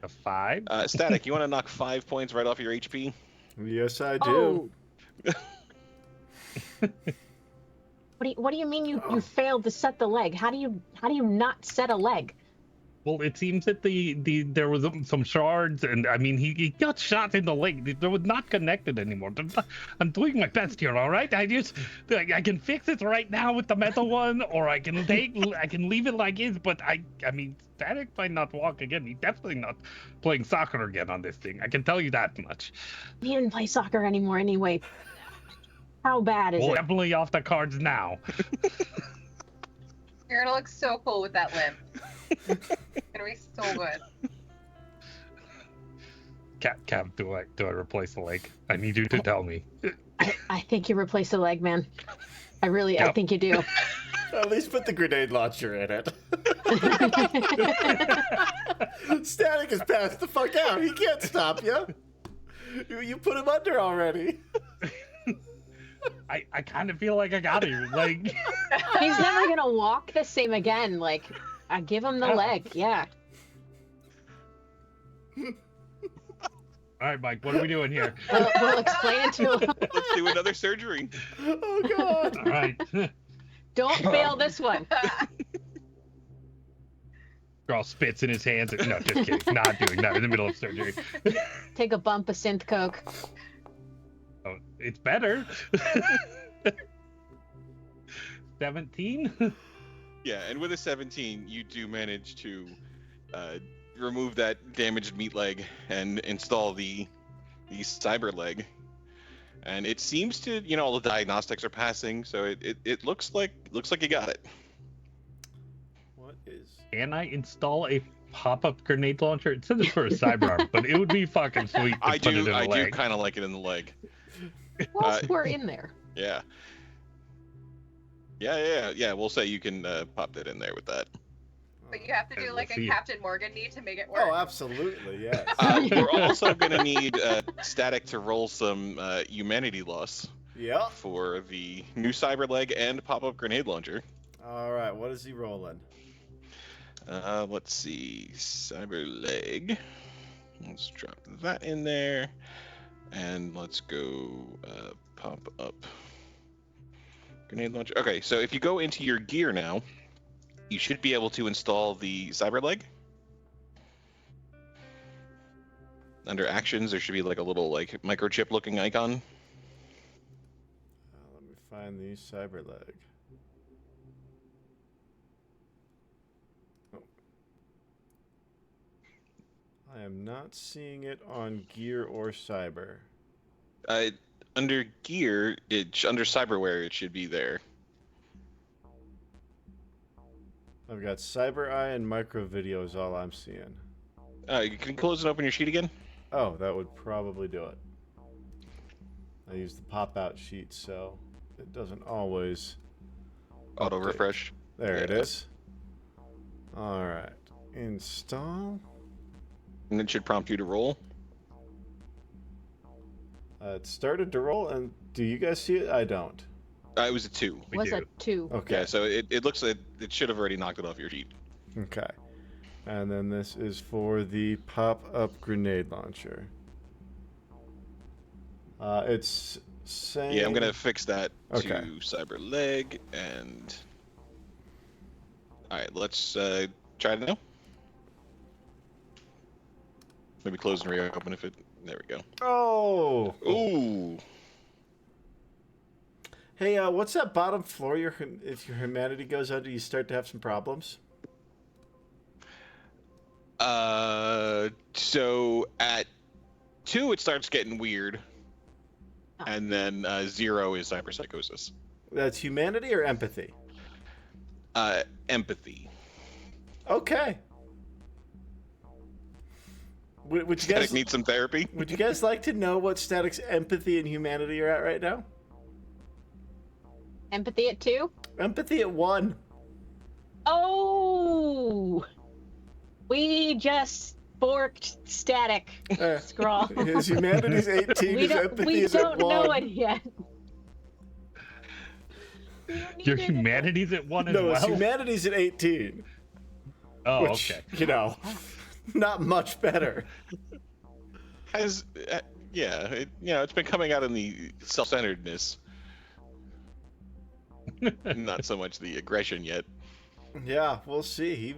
A 5? Static, you want to knock 5 points right off your HP? Yes, I do. Oh. What do you mean you failed to set the leg? How do you not set a leg? Well, it seems that there was some shards, and I mean he got shot in the leg. They were not connected anymore. I'm doing my best here, all right? I can fix it right now with the metal one, or I can leave it like is. But I mean, Static might not walk again. He's definitely not playing soccer again on this thing. I can tell you that much. He didn't play soccer anymore anyway. How bad is it? Definitely off the cards now. You're gonna look so cool with that limp. It's gonna be so good. Cap, do I replace the leg? I need you to tell me. I think you replace the leg, man. I think you do. At least put the grenade launcher in it. Static is passed the fuck out. He can't stop you. You put him under already. I kind of feel like I got him. Like he's never gonna walk the same again. Like I give him the leg. Yeah. All right, Mike. What are we doing here? We'll explain it to him. Let's do another surgery. Oh God! All right. Don't fail this one. Scrawl spits in his hands. No, just kidding. Not doing that in the middle of surgery. Take a bump of synth coke. Oh, it's better. 17? Yeah, and with a 17, you do manage to remove that damaged meat leg and install the cyber leg. And it seems to, all the diagnostics are passing, so it looks like you got it. What is? Can I install a pop-up grenade launcher? It says it's for a cyberarm, but it would be fucking sweet to put it in the leg. I do kind of like it in the leg. Well, we're in there. Yeah. Yeah. We'll say you can pop that in there with that. But you have to do like a Captain Morgan need to make it work. Oh, absolutely, yes. We're also going to need Static to roll some humanity loss. Yeah. For the new cyber leg and pop-up grenade launcher. All right, what is he rolling? Let's see, cyber leg. Let's drop that in there, and let's go pop up grenade launcher. Okay, so if you go into your gear now, you should be able to install the cyber leg. Under actions, there should be like a little microchip looking icon. Let me find the cyber leg. I am not seeing it on gear or cyber. Under gear, under cyberware, it should be there. I've got cyber eye and micro video is all I'm seeing. You can close and open your sheet again. Oh, that would probably do it. I use the pop-out sheet, so it doesn't always auto refresh. There it is. All right. Install. And it should prompt you to roll. It started to roll, and do you guys see it? I don't. It was a 2. We Was do. a 2. Okay. Yeah, so it looks like it should have already knocked it off your sheet. Okay. And then this is for the pop-up grenade launcher. It's saying... Yeah, I'm going to fix that Okay. to cyber leg, and... Alright, let's try it now. Maybe close and reopen if it... There we go. Oh! Ooh! Hey, what's that bottom floor? If your humanity goes under, you start to have some problems? So at 2 it starts getting weird. Oh. And then 0 is cyberpsychosis. That's humanity or empathy? Empathy. Okay. Would you Static guys needs some therapy? would you guys like to know what Static's empathy and humanity are at right now? Empathy at 2? Empathy at 1. Oh! We just forked Static. Scrawl. His humanity's 18, his empathy is at 1. We don't know it yet. Your humanity's at 1 as No, well? his humanity's at 18. Oh, Which, okay. you know, not much better. Has it's been coming out in the self-centeredness. Not so much the aggression yet. Yeah, we'll see. He,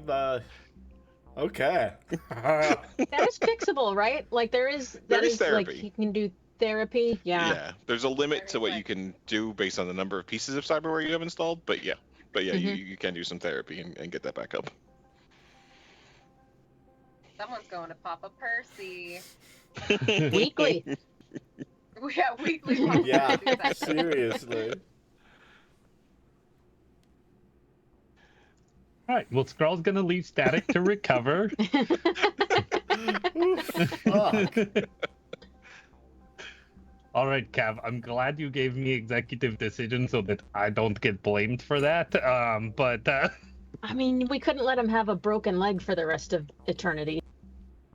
okay. That is fixable, right? Like there is therapy. like you can do therapy. Yeah. There's a limit to what you can do based on the number of pieces of cyberware you have installed, but yeah, you can do some therapy and get that back up. Someone's going to Papa Percy. Weekly. Yeah, weekly. Papa Yeah, Percy. seriously. All right. Well, Scrawl's going to leave Static to recover. Fuck. All right, Cav, I'm glad you gave me executive decision so that I don't get blamed for that. But I mean, we couldn't let him have a broken leg for the rest of eternity.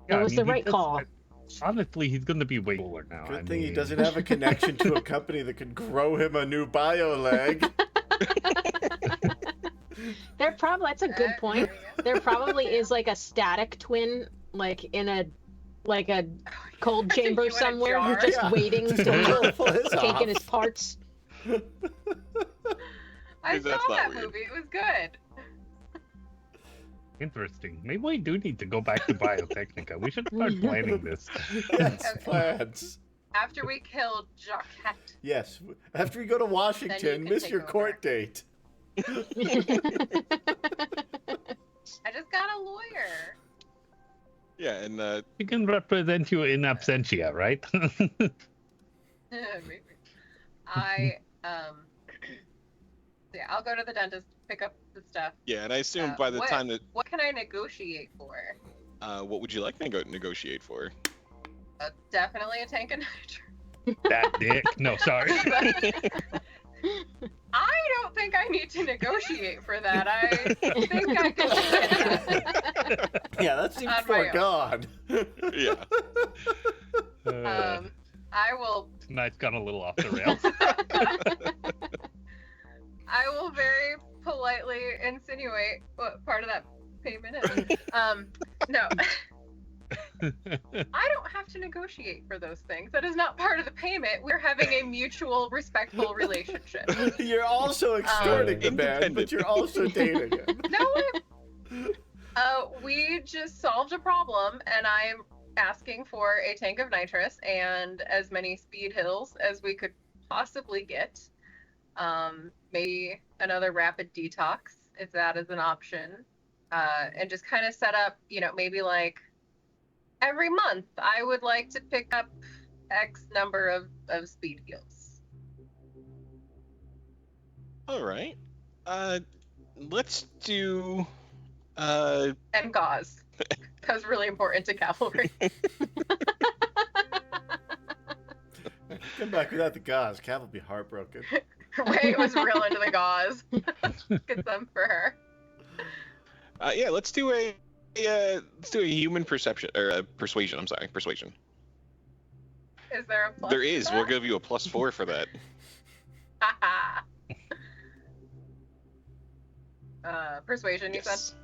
yeah, It was I the mean, he right does- call. Honestly, he's going to be way cooler now. Good I thing he mean, doesn't have a connection to a company that could grow him a new bio leg. That's a good point. There you go. There probably is like a Static twin, like in a cold chamber You in a somewhere, jar? just Yeah. waiting Just to pull his taking off. his parts. I That's saw not that weird. movie. It was good. Interesting. Maybe we do need to go back to Biotechnica. We should start planning this. Yes, Okay. plans. After we killed Jacquette. Yes. After we go to Washington, can miss take your over. court date. I just got a lawyer. Yeah, and We can represent you in absentia, right? Maybe. Yeah, I'll go to the dentist, pick up the stuff. I assume by the time that What can I negotiate for? what would you like to negotiate for? Definitely a tank of nitrogen. That dick. No, sorry. I don't think I need to negotiate for that. I think I can get that. Yeah, that seems On my own. foregone. Yeah. I will. Tonight's gone a little off the rails. I will very politely insinuate what part of that payment is. No. I don't have to negotiate for those things. That is not part of the payment. We're having a mutual, respectful relationship. You're also extorting the man, but Independent. you're also dating him. No, we just solved a problem, and I'm asking for a tank of nitrous and as many speed hills as we could possibly get. Maybe another rapid detox, if that is an option. And just kind of set up, maybe like every month I would like to pick up X number of speed heals. All right. Let's do And gauze. That's really important to cavalry. Come back without the gauze. Cav will be heartbroken. Ray was real into the gauze. Get some for her. Yeah, let's do a human perception or persuasion. I'm sorry, persuasion. Is there a plus? There is. We'll give you a +4 for that. Persuasion, you Yes. said?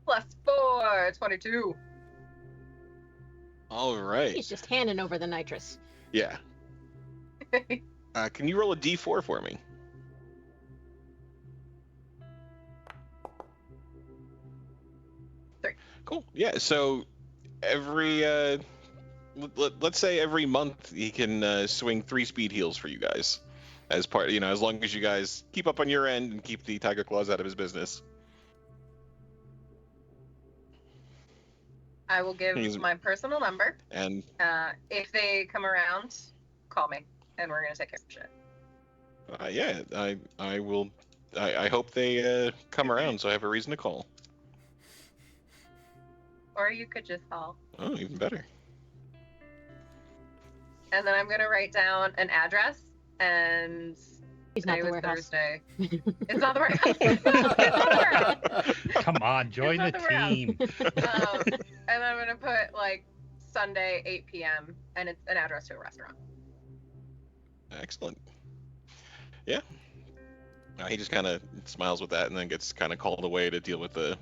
+4, 22. All right. He's just handing over the nitrous. Yeah. Can you roll a D4 for me? Three. Cool. Yeah. So every let's say every month he can swing 3 speed heals for you guys as part. As long as you guys keep up on your end and keep the Tiger Claws out of his business. I will give my personal number. And If they come around, call me, and we're gonna take care of shit. yeah, I will. I hope they come around so I have a reason to call. Or you could just call. Oh, even better. And then I'm gonna write down an address, and He's not today the was warehouse. Thursday. It's not the warehouse. It's not the warehouse. Come on, join the not the warehouse. team. And I'm gonna put like Sunday 8 p.m. and it's an address to a restaurant. Excellent. Yeah. He just kind of smiles with that and then gets kind of called away to deal with the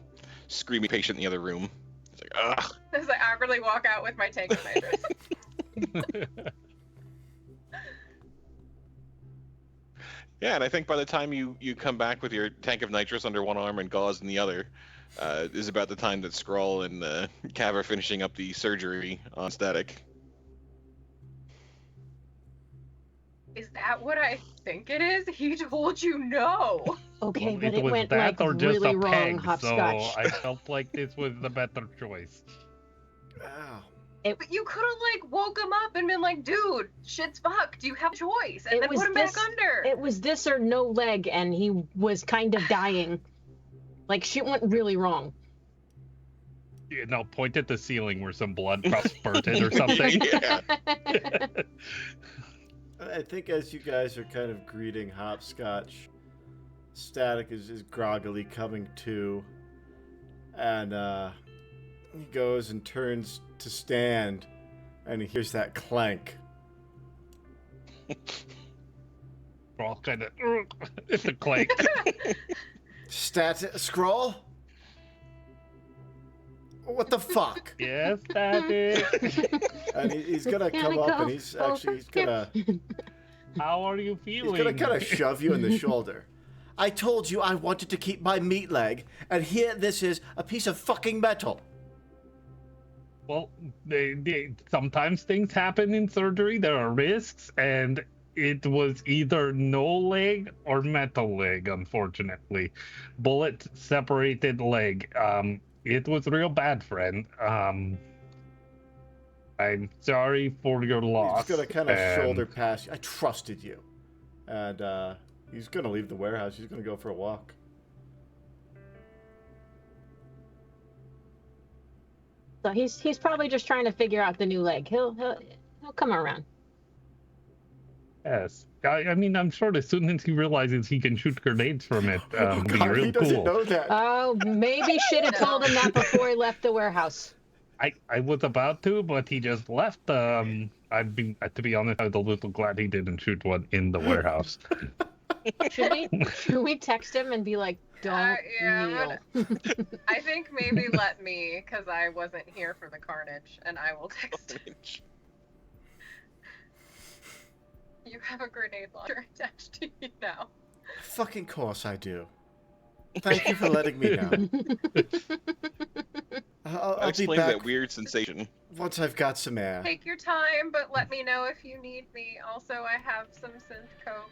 screaming patient in the other room. He's like, ugh. As I awkwardly walk out with my tank of nitrous. Yeah, and I think by the time you come back with your tank of nitrous under one arm and gauze in the other, is about the time that Scrawl and Cav are finishing up the surgery on Static. Is that what I think it is? He told you no. Okay, but It it was went that like or just really a wrong, peg, Hopscotch. so I felt like this was the better choice. Ow. But you could have like woke him up and been like, dude, shit's fucked. You have a choice. And It then was put him this- back under. It was this or no leg, and he was kind of dying. Like, shit went really wrong. Point at the ceiling where some blood spurted or something. Yeah. I think as you guys are kind of greeting Hopscotch, Static is groggily coming to, and he goes and turns to stand, and he hears that clank. We're all kind of, it's a clank. Scroll? What the fuck? Yes, Static. And he's gonna Can come I up go and he's over gonna How are you he's feeling? gonna kind of shove you in the shoulder. I told you I wanted to keep my meat leg, and here this is a piece of fucking metal. Well, sometimes things happen in surgery. There are risks, and it was either no leg or metal leg, unfortunately. Bullet separated leg. It was real bad, friend. I'm sorry for your loss. He's gonna kind of and- shoulder past you. I trusted you, and he's gonna leave the warehouse. He's gonna go for a walk. So he's probably just trying to figure out the new leg. He'll come around. Yes. I mean, I'm sure as soon as he realizes he can shoot grenades from it, Oh, be God, real he doesn't cool. know that. Oh, maybe should have told him that before he left the warehouse. I was about to, but he just left. To be honest, I was a little glad he didn't shoot one in the warehouse. Should we text him and be like, don't yeah, kneel? I think maybe let me, because I wasn't here for the carnage, and I will text him. You have a grenade launcher attached to you now. Fucking course I do. Thank you for letting me know. I'll be Explain back that weird sensation. once I've got some air. Take your time, but let me know if you need me. Also, I have some synth coke.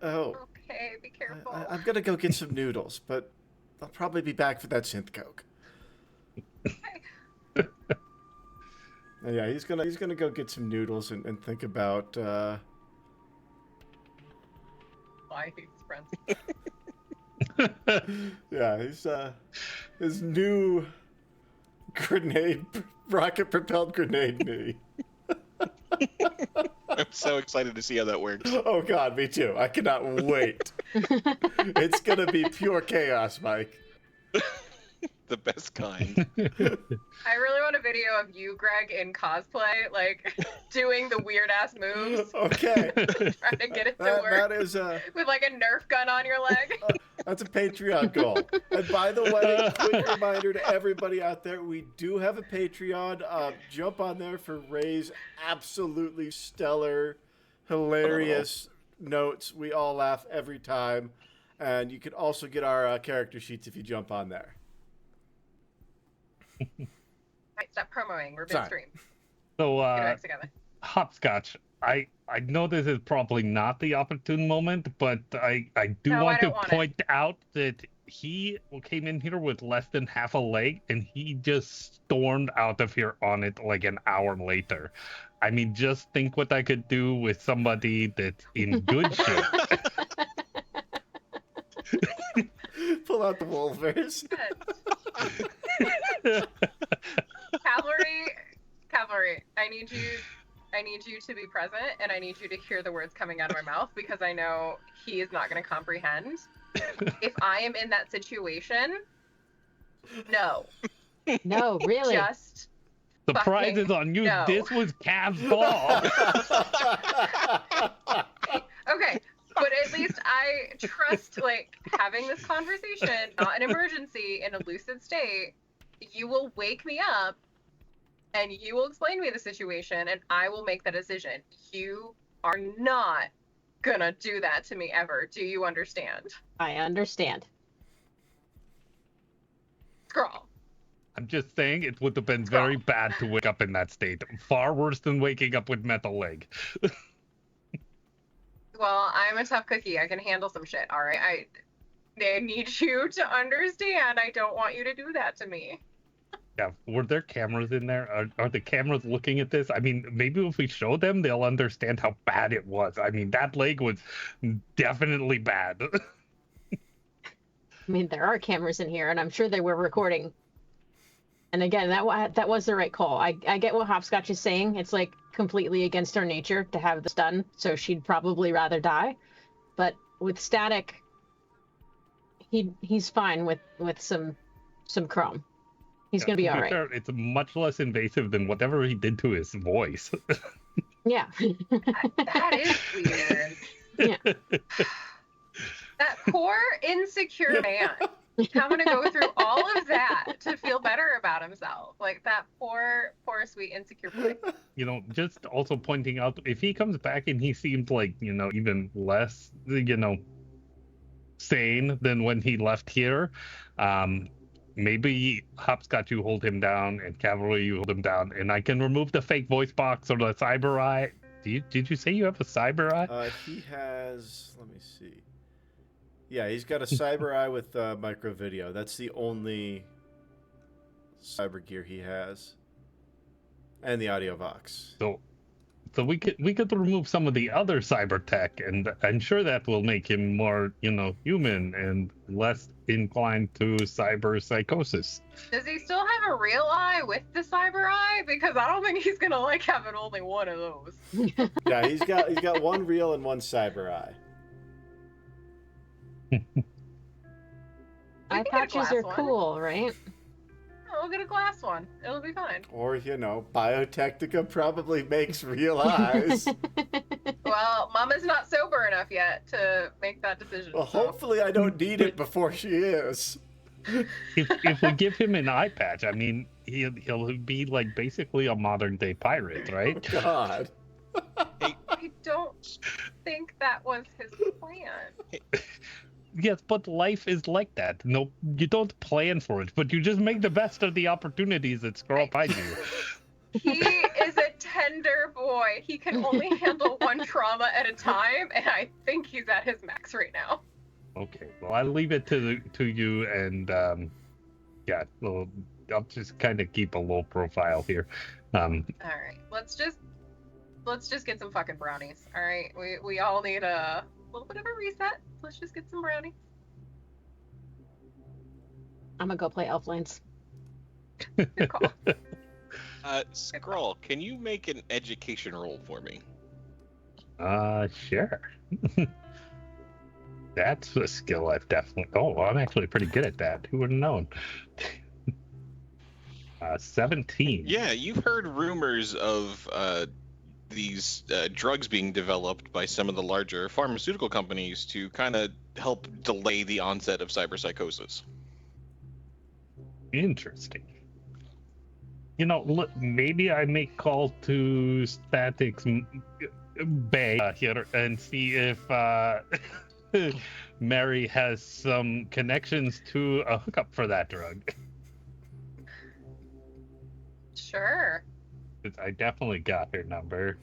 Oh, Okay, be careful. I'm gonna go get some noodles, but I'll probably be back for that synth coke. Yeah, he's gonna go get some noodles and think about Why he's friends. yeah, his new rocket propelled grenade knee. so excited to see how that works. Oh god, me too. I cannot wait. It's gonna be pure chaos, Mike. The best kind. I really want a video of you, Greg, in cosplay, like doing the weird ass moves, Okay. trying to get it to work. That is with like a Nerf gun on your leg. that's a Patreon goal. And by the way, quick reminder to everybody out there, we do have a Patreon. Jump on there for Ray's absolutely stellar, hilarious notes. We all laugh every time. And you can also get our character sheets if you jump on there. Right, stop promoting. We're Sorry. midstream. So, Get it back together. Hopscotch, I know this is probably not the opportune moment, but I do No, want I to don't want point out that he came in here with less than half a leg, and he just stormed out of here on it like an hour later. I mean, just think what I could do with somebody that's in good shape. Pull out the Wolvers. Cavalry, I need you to be present, and I need you to hear the words coming out of my mouth, because I know he is not going to comprehend. If I am in that situation, no. No, really. Just The prize fucking is on you. no. This was Cav's ball. Okay, but at least I trust, like, having this conversation, not an emergency, in a lucid state. You will wake me up, and you will explain to me the situation, and I will make the decision. You are not gonna do that to me ever. Do you understand? I understand. Scrawl. I'm just saying it would have been very bad to wake up in that state. Far worse than waking up with metal leg. Well, I'm a tough cookie. I can handle some shit, all right? I need you to understand. I don't want you to do that to me. Yeah, were there cameras in there? Are the cameras looking at this? I mean, maybe if we show them, they'll understand how bad it was. I mean, that leg was definitely bad. I mean, there are cameras in here, and I'm sure they were recording. And again, that was the right call. I get what Hopscotch is saying. It's like completely against her nature to have this done, so she'd probably rather die. But with Static, he's fine with some chrome. He's gonna be all right. It's much less invasive than whatever he did to his voice. Yeah. That is weird. Yeah. That poor, insecure man. Having to go through all of that to feel better about himself. Like, that poor, sweet, insecure boy. You know, just also pointing out, if he comes back and he seems like, you know, even less, you know, sane than when he left here, maybe Hopscotch, you hold him down, and Cavalry, you hold him down, and I can remove the fake voice box or the cyber eye. Did you say you have a cyber eye? He has, let me see. Yeah, he's got a cyber eye with micro video. That's the only cyber gear he has. And the audio box. So we could remove some of the other cyber tech, and I'm sure that will make him more, you know, human and less inclined to cyber psychosis. Does he still have a real eye with the cyber eye? Because I don't think he's gonna like having only one of those. Yeah, he's got one real and one cyber eye. Eye patches are cool, right? We'll get a glass one. It'll be fine. Or, you know, Biotechnica probably makes real eyes. Well, Mama's not sober enough yet to make that decision. Well, so. hopefully I don't need it before she is. If we give him an eye patch, I mean, he'll be like basically a modern day pirate, right? Oh, God. I don't think that was his plan. Yes, but life is like that. No, you don't plan for it, but you just make the best of the opportunities that Scrawl finds you. He is a tender boy. He can only handle one trauma at a time, and I think he's at his max right now. Okay, well, I'll leave it to you, and yeah, well, I'll just kind of keep a low profile here. All right, let's just get some fucking brownies. All right, we all need a little bit of a reset. Let's just get some brownies. I'm gonna go play Elflines. Good call. Scroll, can you make an education roll for me? Sure. That's a skill I've definitely. Oh, I'm actually pretty good at that. Who would have known? 17. Yeah, you've heard rumors of these drugs being developed by some of the larger pharmaceutical companies to kind of help delay the onset of cyberpsychosis. Interesting. You know, look, maybe I make call to Static's Bay here and see if Mary has some connections to a hookup for that drug. Sure. I definitely got her number.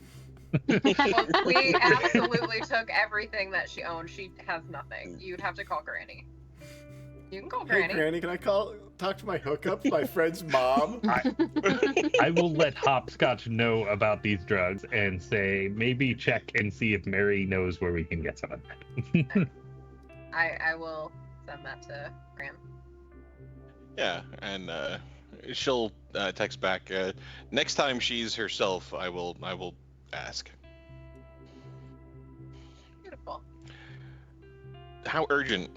Well, we absolutely took everything that she owned. She has nothing. You'd have to call Granny. You can call Hey, Granny. Granny, can I talk to my hookup, my friend's mom? I will let Hopscotch know about these drugs and say maybe check and see if Mary knows where we can get some of that. I will send that to Graham. Yeah, and she'll text back. Next time she's herself, I will ask. Beautiful. How urgent?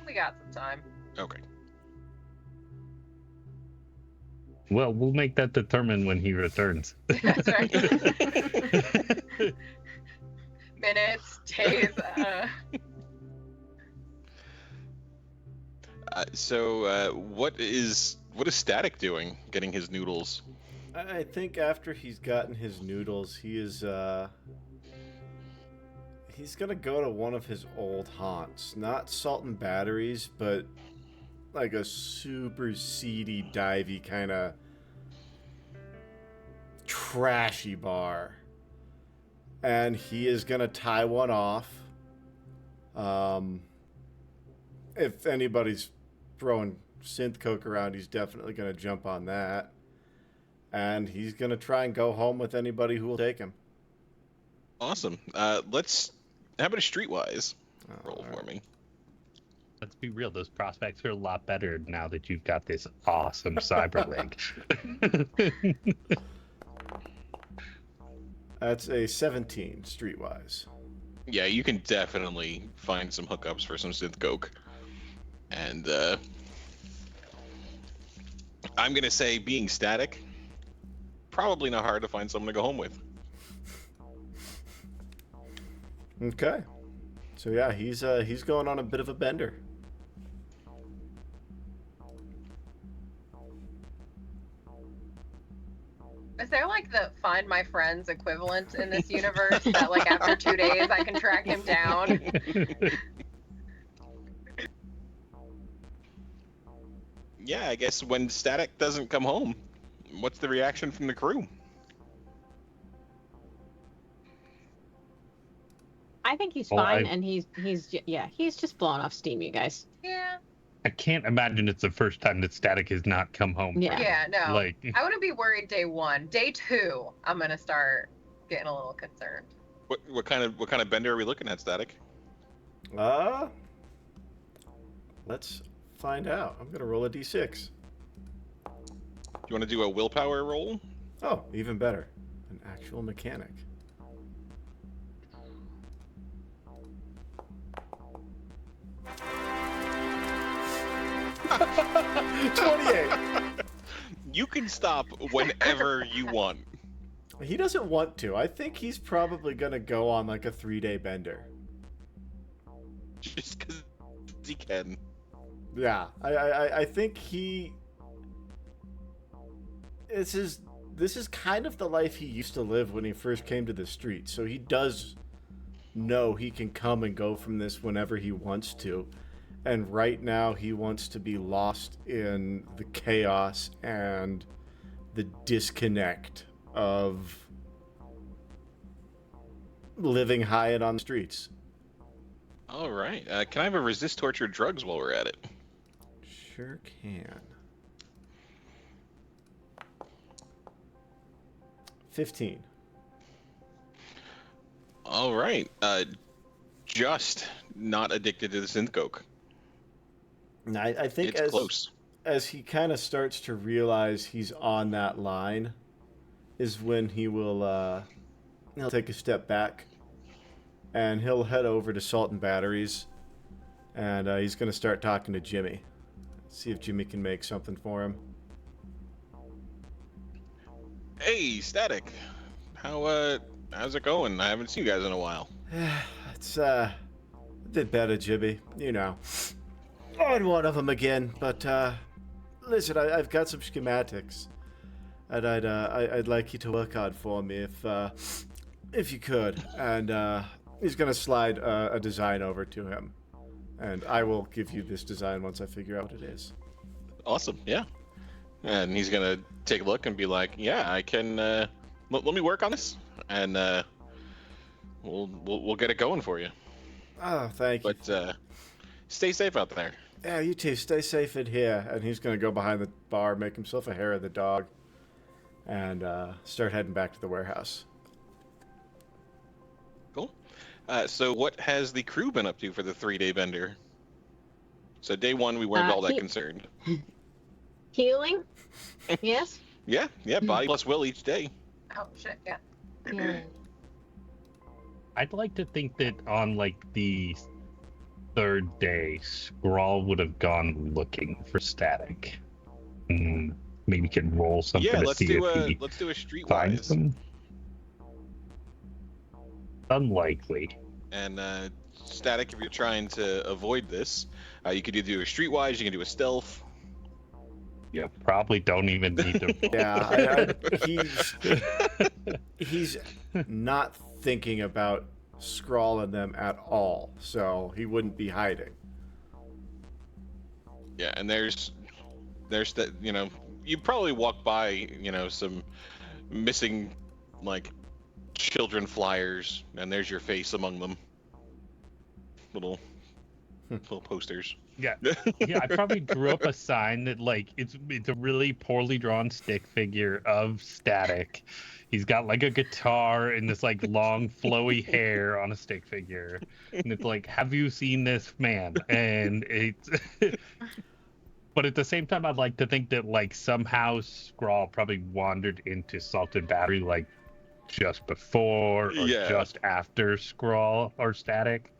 We got some time. Okay. Well, we'll make that determined when he returns. That's right. Minutes, days. So, what is Static doing? Getting his noodles? I think after he's gotten his noodles, he's gonna go to one of his old haunts. Not Salt and Batteries, but like a super seedy, divey kind of trashy bar. And he is gonna tie one off. If anybody's throwing synth coke around, he's definitely gonna jump on that. And he's gonna try and go home with anybody who will take him. Awesome. How about a streetwise roll for me? Let's be real, those prospects are a lot better now that you've got this awesome cyber leg. That's a 17 streetwise. Yeah, you can definitely find some hookups for some synth coke. And I'm gonna say, being Static, probably not hard to find someone to go home with. Okay. So yeah, he's going on a bit of a bender. Is there like the Find My Friends equivalent in this universe that like after 2 days I can track him down? Yeah, I guess when Static doesn't come home, what's the reaction from the crew? I think he's Oh, fine, and he's just blowing off steam, you guys. Yeah. I can't imagine it's the first time that Static has not come home. Yeah. Yeah, no. Like, I wouldn't be worried day 1. Day 2, I'm gonna start getting a little concerned. What kind of bender are we looking at, Static? Let's find out. I'm gonna roll a d6. Do you want to do a willpower roll? Oh, even better. An actual mechanic. You can stop whenever you want. He doesn't want to. I think he's probably gonna go on like a 3-day bender. Just because he can. Yeah, I think he. This is kind of the life he used to live when he first came to the street. So he does know he can come and go from this whenever he wants to. And right now he wants to be lost in the chaos and the disconnect of living high and on the streets. All right. Can I have a resist torture drugs while we're at it? Sure can. 15. All right. Just not addicted to the synth coke. I think It's close. as he kind of starts to realize he's on that line, is when he'll take a step back, and he'll head over to Salt and Batteries, and he's going to start talking to Jimmy. See if Jimmy can make something for him. Hey, Static. How's it going? I haven't seen you guys in a while. It's a bit better, Jimmy. You know, on one of them again. But listen, I've got some schematics, and I'd like you to work on for me if you could. And he's gonna slide a design over to him, and I will give you this design once I figure out what it is. Awesome, yeah. And he's gonna take a look and be like, "Yeah, I can. Let me work on this, and we'll get it going for you." Oh, thank you. But stay safe out there. Yeah, you too. Stay safe in here. And he's gonna go behind the bar, make himself a hair of the dog, and start heading back to the warehouse. Cool. So what has the crew been up to for the 3-day bender? So day 1, we weren't all that concerned. Healing? Yes? Yeah, body plus will each day. Oh shit, yeah. Yeah. I'd like to think that on like the 3rd day, Scrawl would have gone looking for Static. Maybe we can roll something Yeah, to let's see do if a he finds streetwise. them. Unlikely. And Static, if you're trying to avoid this, you could either do a streetwise, you can do a stealth. Yeah, probably don't even need to. Yeah, he's not thinking about Scrawl and them at all, so he wouldn't be hiding. Yeah, and there's that, you probably walk by, some missing, like, children flyers, and there's your face among them. Little posters. Yeah, I probably drew up a sign that like it's a really poorly drawn stick figure of Static. He's got like a guitar and this like long flowy hair on a stick figure, and it's like, have you seen this man? And it's, but at the same time, I'd like to think that like somehow Scrawl probably wandered into Salted Battery like just before or just after Scrawl or Static.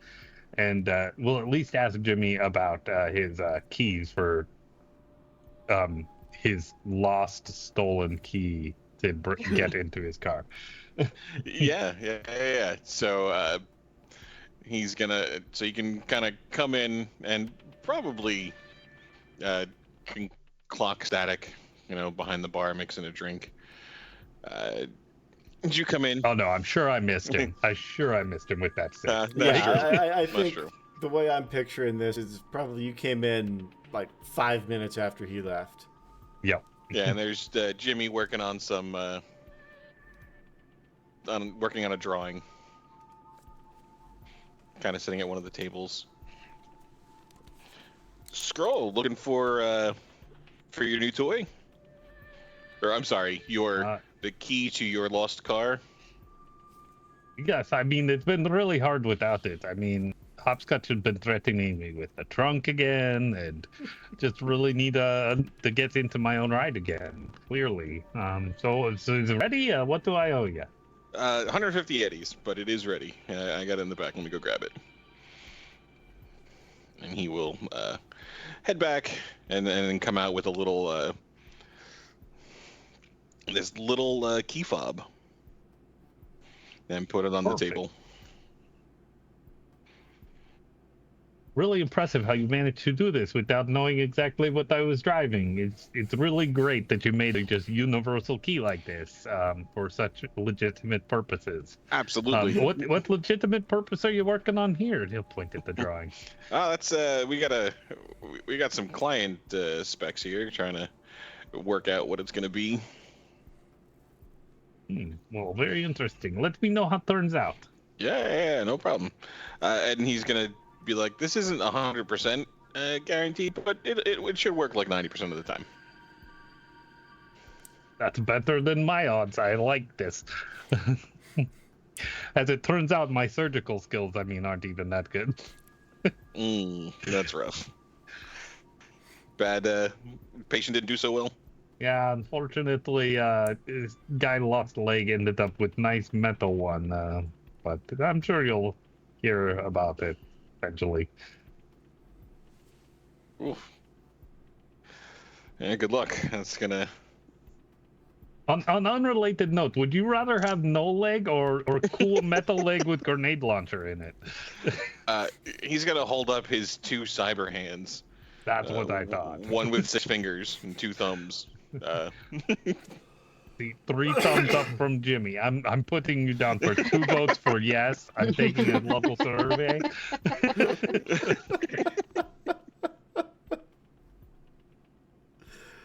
And we'll at least ask Jimmy about his keys for his lost, stolen key to get into his car. Yeah. So he's gonna, so you can kind of come in and probably can clock Static, behind the bar mixing a drink. Did you come in? Oh no, I'm sure I missed him. I missed him with that stick. I think the way I'm picturing this is probably you came in like 5 minutes after he left. Yep. Yeah, and there's Jimmy working on some working on a drawing, kind of sitting at one of the tables. Scroll, looking for your new toy, or I'm sorry, the key to your lost car. Yes, I mean it's been really hard without it. I mean, Hopscotch has been threatening me with the trunk again, and just really need to get into my own ride again. Clearly, so is it ready? What do I owe you? 150 eddies, but it is ready. I got it in the back. Let me go grab it. And he will head back and then come out with a little this little key fob and put it on the table. Really impressive how you managed to do this without knowing exactly what I was driving. It's really great that you made a just universal key like this for such legitimate purposes. Absolutely. What legitimate purpose are you working on here? He'll point at the drawing. That's we got some client specs here, trying to work out what it's going to be. Well, very interesting. Let me know how it turns out. Yeah, no problem. And he's gonna be like, "This isn't 100% guaranteed, but it should work like 90% of the time." That's better than my odds. I like this. As it turns out, my surgical skills, aren't even that good. That's rough. Bad patient didn't do so well. Yeah, unfortunately, this guy lost a leg ended up with nice metal one, but I'm sure you'll hear about it eventually. Oof. Yeah, good luck. That's gonna. On an unrelated note, would you rather have no leg or cool metal leg with grenade launcher in it? He's gonna hold up his 2 cyber hands. That's what I thought. One with 6 fingers and 2 thumbs. See, 3 thumbs up from Jimmy. I'm putting you down for 2 votes for yes. I'm taking a local survey.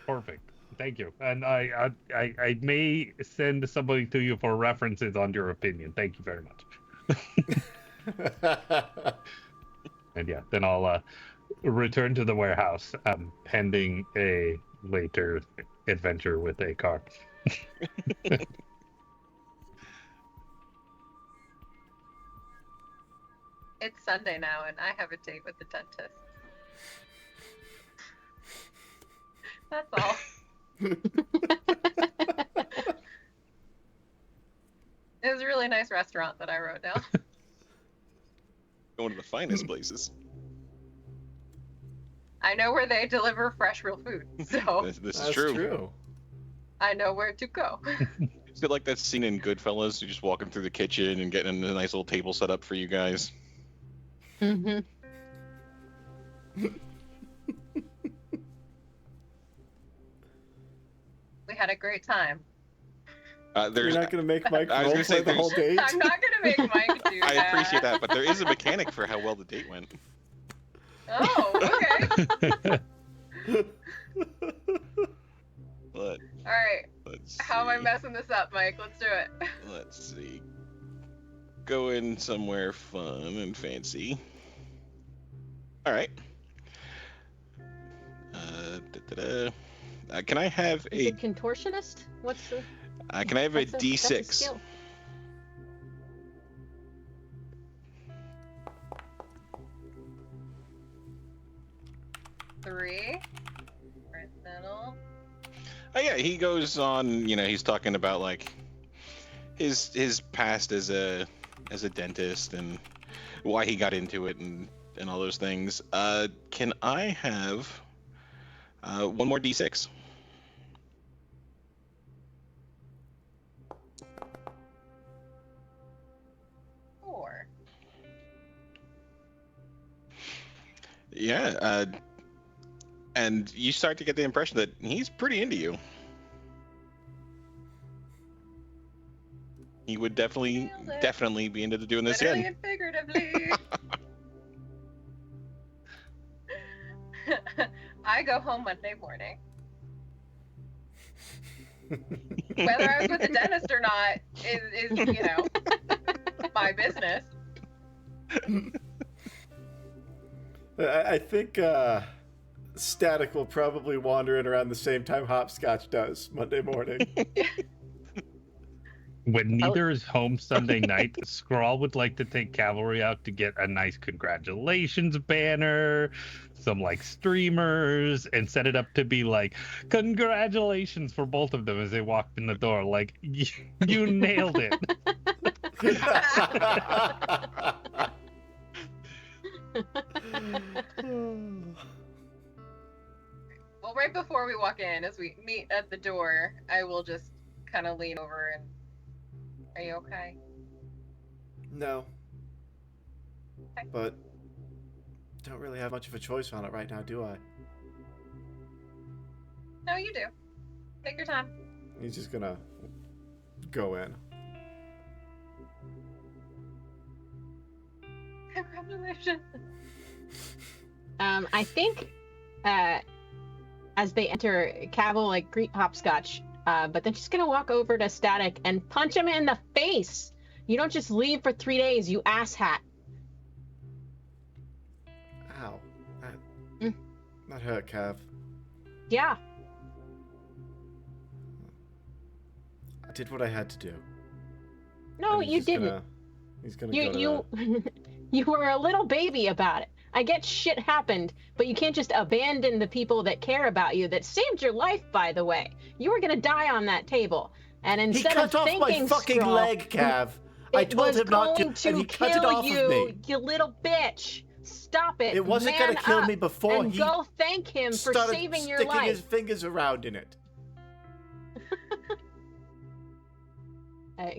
Perfect. Thank you. And I may send somebody to you for references on your opinion. Thank you very much. And yeah, then I'll return to the warehouse, pending a later adventure with a car. It's Sunday now, and I have a date with the dentist. That's all. It was a really nice restaurant that I wrote down. One of the finest places. I know where they deliver fresh, real food, so This is That's true. I know where to go. Is it like that scene in Goodfellas? You're just walking through the kitchen and getting a nice little table set up for you guys. Mm-hmm. We had a great time. There's. You're not going to make Mike I was gonna say roleplay the whole date? I'm not gonna make Mike do that. I appreciate that, but there is a mechanic for how well the date went. Oh, okay. But All right. let's How am I see. messing this up, Mike? Let's do it. Let's see. Go in somewhere fun and fancy. All right. Can I have Is a it contortionist? What's the? can I have a That's a D6? skill. Three. Right middle. Oh yeah, he goes on. He's talking about like his past as a dentist and why he got into it and all those things. Can I have one more D6? Four. Yeah, and you start to get the impression that he's pretty into you. He would definitely be into doing this Literally again. and figuratively. I go home Monday morning. Whether I was with the dentist or not is my business. I think Static will probably wander in around the same time Hopscotch does Monday morning. When neither is home Sunday night, Scrawl would like to take Cavalry out to get a nice congratulations banner, some like streamers, and set it up to be like, congratulations for both of them as they walked in the door. Like, you nailed it. Well, right before we walk in, as we meet at the door, I will just kind of lean over and, are you okay? No. Okay. But don't really have much of a choice on it right now, do I? No, you do. Take your time. He's just gonna go in. Congratulations. I think as they enter, Cav will like greet Hopscotch, but then she's gonna walk over to Static and punch him in the face. You don't just leave for 3 days, you asshat. Ow. Mm. That hurt, Cav. Yeah. I did what I had to do. No, And you didn't. He's gonna go to You were a little baby about it. I get shit happened, but you can't just abandon the people that care about you, that saved your life, by the way. You were gonna die on that table. And He instead cut of off my thinking, fucking Scrawl, leg, Cav. I told him not to, and he cut it off you, of me. you little bitch. Stop it. It wasn't gonna kill me before and he go thank him for started saving your sticking life. his fingers around in it.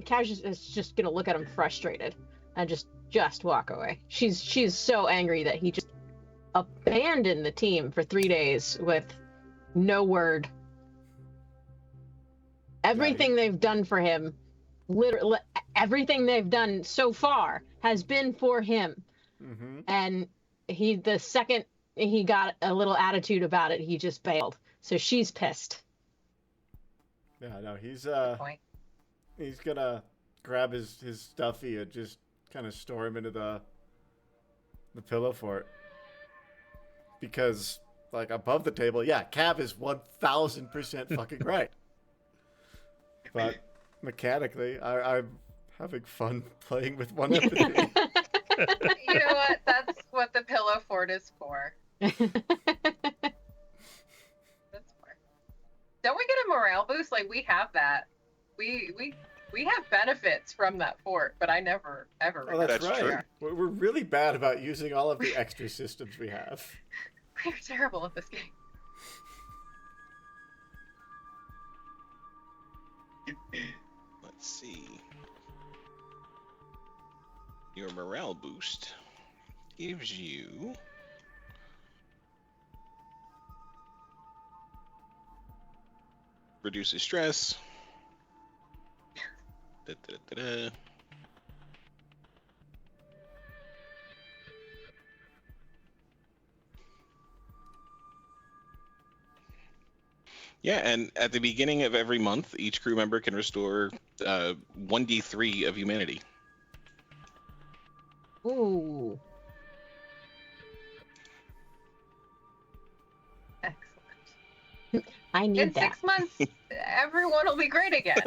Cash is just gonna look at him frustrated and just walk away. She's so angry that he just abandoned the team for 3 days with no word. Everything they've done for him, literally everything they've done so far has been for him. Mm-hmm. And the second he got a little attitude about it, he just bailed. So she's pissed. Yeah, no, he's gonna grab his stuffy and just kind of store him into the pillow fort. Because, like, above the table, yeah, Cav is 1000% fucking right. But mechanically, I'm having fun playing with one empathy. You know what? That's what the pillow fort is for. That's for. Don't we get a morale boost? Like, we have that. We have benefits from that fort, but I never ever. Oh, that's That's right. true. We're really bad about using all of the extra systems we have. We're terrible at this game. Let's see. Your morale boost gives you reduces stress. Da-da-da-da. Yeah, and at the beginning of every month, each crew member can restore 1d3 of humanity. Ooh. Excellent. I need In that. 6 months, everyone will be great again.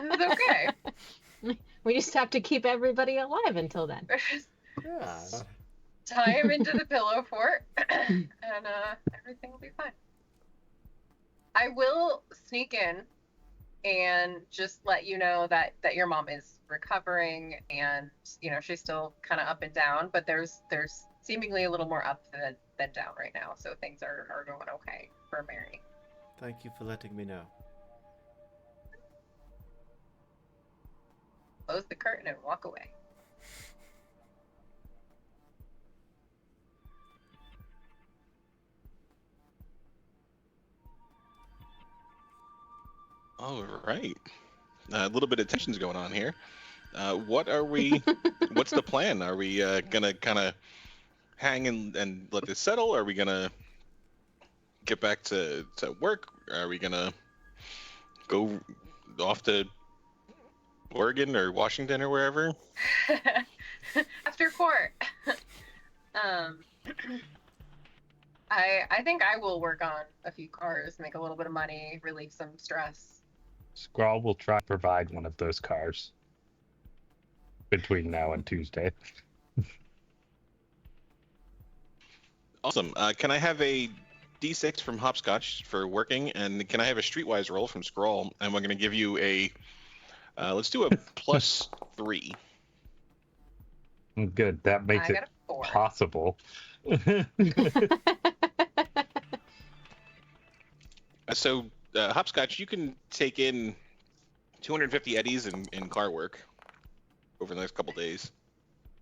It's okay. We just have to keep everybody alive until then. Yeah. Tie him into the pillow fort, and everything will be fine. I will sneak in and just let you know that your mom is recovering, and she's still kind of up and down, but there's seemingly a little more up than down right now, so things are going okay for Mary. Thank you for letting me know. Close the curtain and walk away. All right. A little bit of tension's going on here. What are we? What's the plan? Are we gonna kind of hang and let this settle? Are we gonna get back to work? Are we gonna go off to Oregon or Washington or wherever? After court. I think I will work on a few cars, make a little bit of money, relieve some stress. Scrawl will try to provide one of those cars between now and Tuesday. Awesome. Can I have a D6 from Hopscotch for working, and can I have a Streetwise roll from Scrawl? And we're going to give you a, let's do a +3. Good. That makes I it got a 4. possible. So, Hopscotch, you can take in 250 eddies in car work over the next couple days.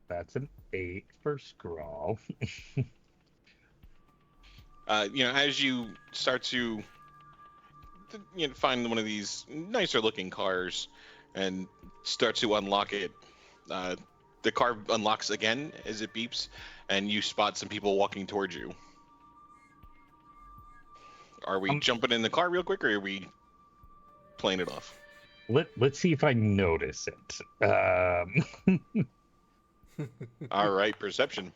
That's an 8 for Scrawl. As you start to find one of these nicer looking cars and start to unlock it, the car unlocks again as it beeps, and you spot some people walking towards you. Are we jumping in the car real quick, or are we playing it off? Let's see if I notice it. All right, perception.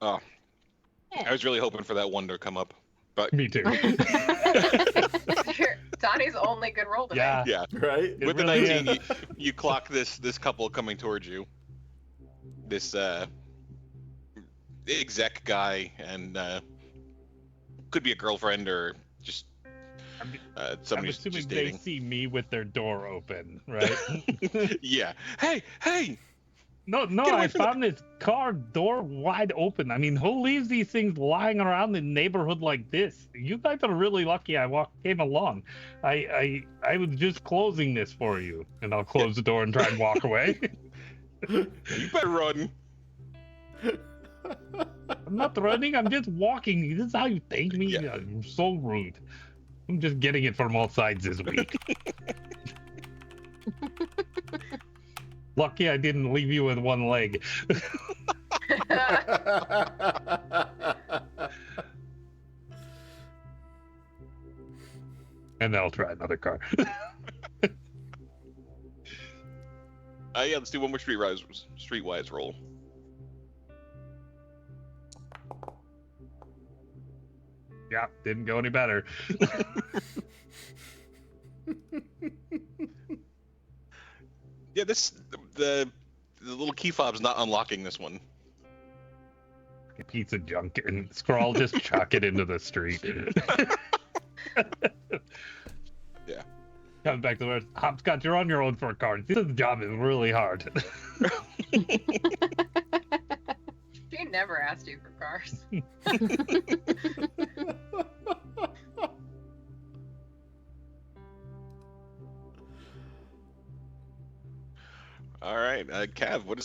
Oh, I was really hoping for that one to come up, but Me too. Donnie's only good roll today. Yeah. yeah. Right? It With the really 19, you clock this couple coming towards you. this exec guy, and could be a girlfriend or just I'm somebody who's assuming just they dating. see me with their door open, right? Yeah. Hey. No, Get away I from found this car door wide open. I mean, who leaves these things lying around the neighborhood like this? You guys are really lucky I came along. I was just closing this for you, and I'll close the door and try and walk away. You better run. I'm not running, I'm just walking. This is how you thank me? Yeah. You're so rude. I'm just getting it from all sides this week. Lucky I didn't leave you with one leg. And then I'll try another car. Yeah, let's do one more streetwise roll. Yeah, didn't go any better. Yeah, the little key fob's not unlocking this one. A piece of junk, and Scrawl just chuck it into the street. Yeah. Coming back to the words, Hopscotch, you're on your own for a car. This job is really hard. She never asked you for cars. All right, Cav, what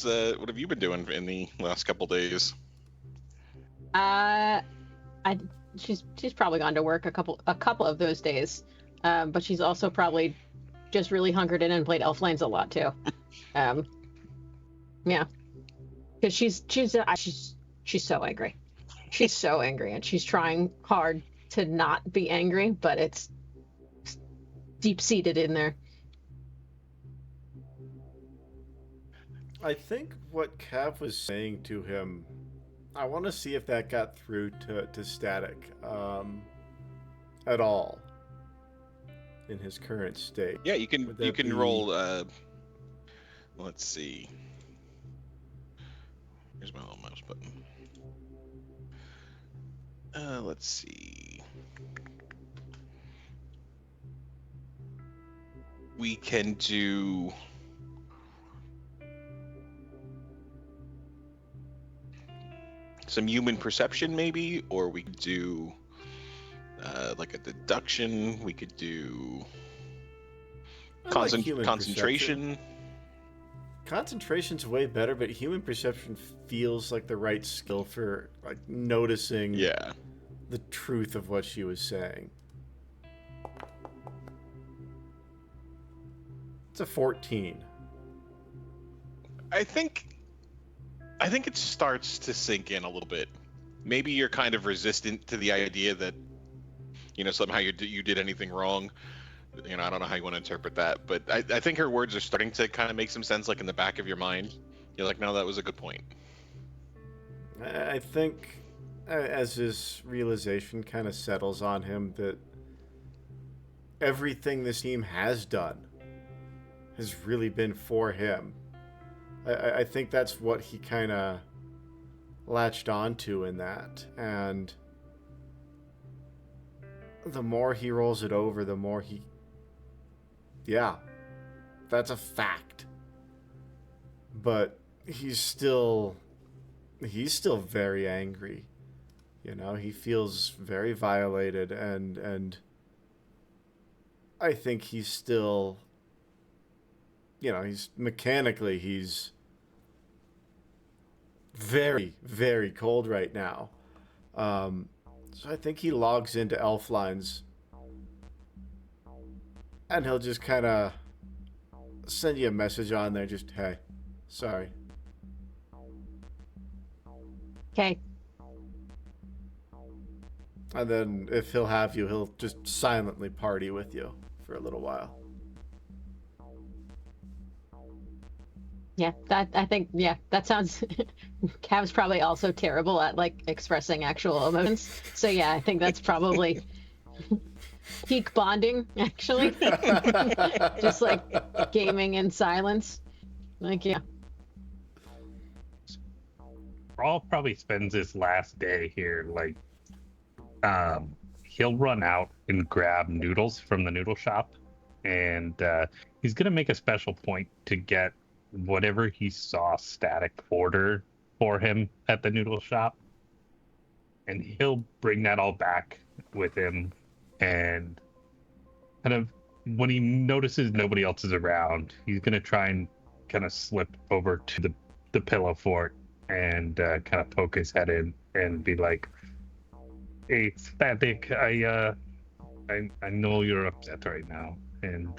have you been doing in the last couple days? She's probably gone to work a couple of those days, but she's also probably just really hunkered in and played Elflines a lot too. Yeah, because she's so angry. She's so angry, and she's trying hard to not be angry, but it's deep seated in there. I think what Cav was saying to him, I want to see if that got through to Static at all in his current state. Yeah, you can be... roll. Let's see. Here's my little mouse button. Let's see. We can do. Some human perception, maybe, or we could do like a deduction. We could do concentration. Perception. Concentration's way better, but human perception feels like the right skill for like noticing the truth of what she was saying. It's a 14. I think it starts to sink in a little bit. Maybe you're kind of resistant to the idea that, somehow you did anything wrong. I don't know how you want to interpret that, but I think her words are starting to kind of make some sense, like in the back of your mind. You're like, no, that was a good point. I think as his realization kind of settles on him that everything this team has done has really been for him. I think that's what he kind of latched onto in that. And the more he rolls it over, the more he... Yeah, that's a fact. But he's still very angry. He feels very violated, and I think he's still... he's very, very cold right now. So I think he logs into Elflines, and he'll just kind of send you a message on there, just, hey, sorry. Okay. And then if he'll have you, he'll just silently party with you for a little while. Yeah, that sounds... Cav's probably also terrible at, expressing actual emotions. So, yeah, I think that's probably peak bonding, actually. Just, gaming in silence. Yeah. Scrawl probably spends his last day here, like, he'll run out and grab noodles from the noodle shop, and he's gonna make a special point to get whatever he saw Static order for him at the noodle shop, and he'll bring that all back with him, and kind of when he notices nobody else is around, he's gonna try and kind of slip over to the pillow fort and kind of poke his head in and be like, "Hey, Static, I know you're upset right now, and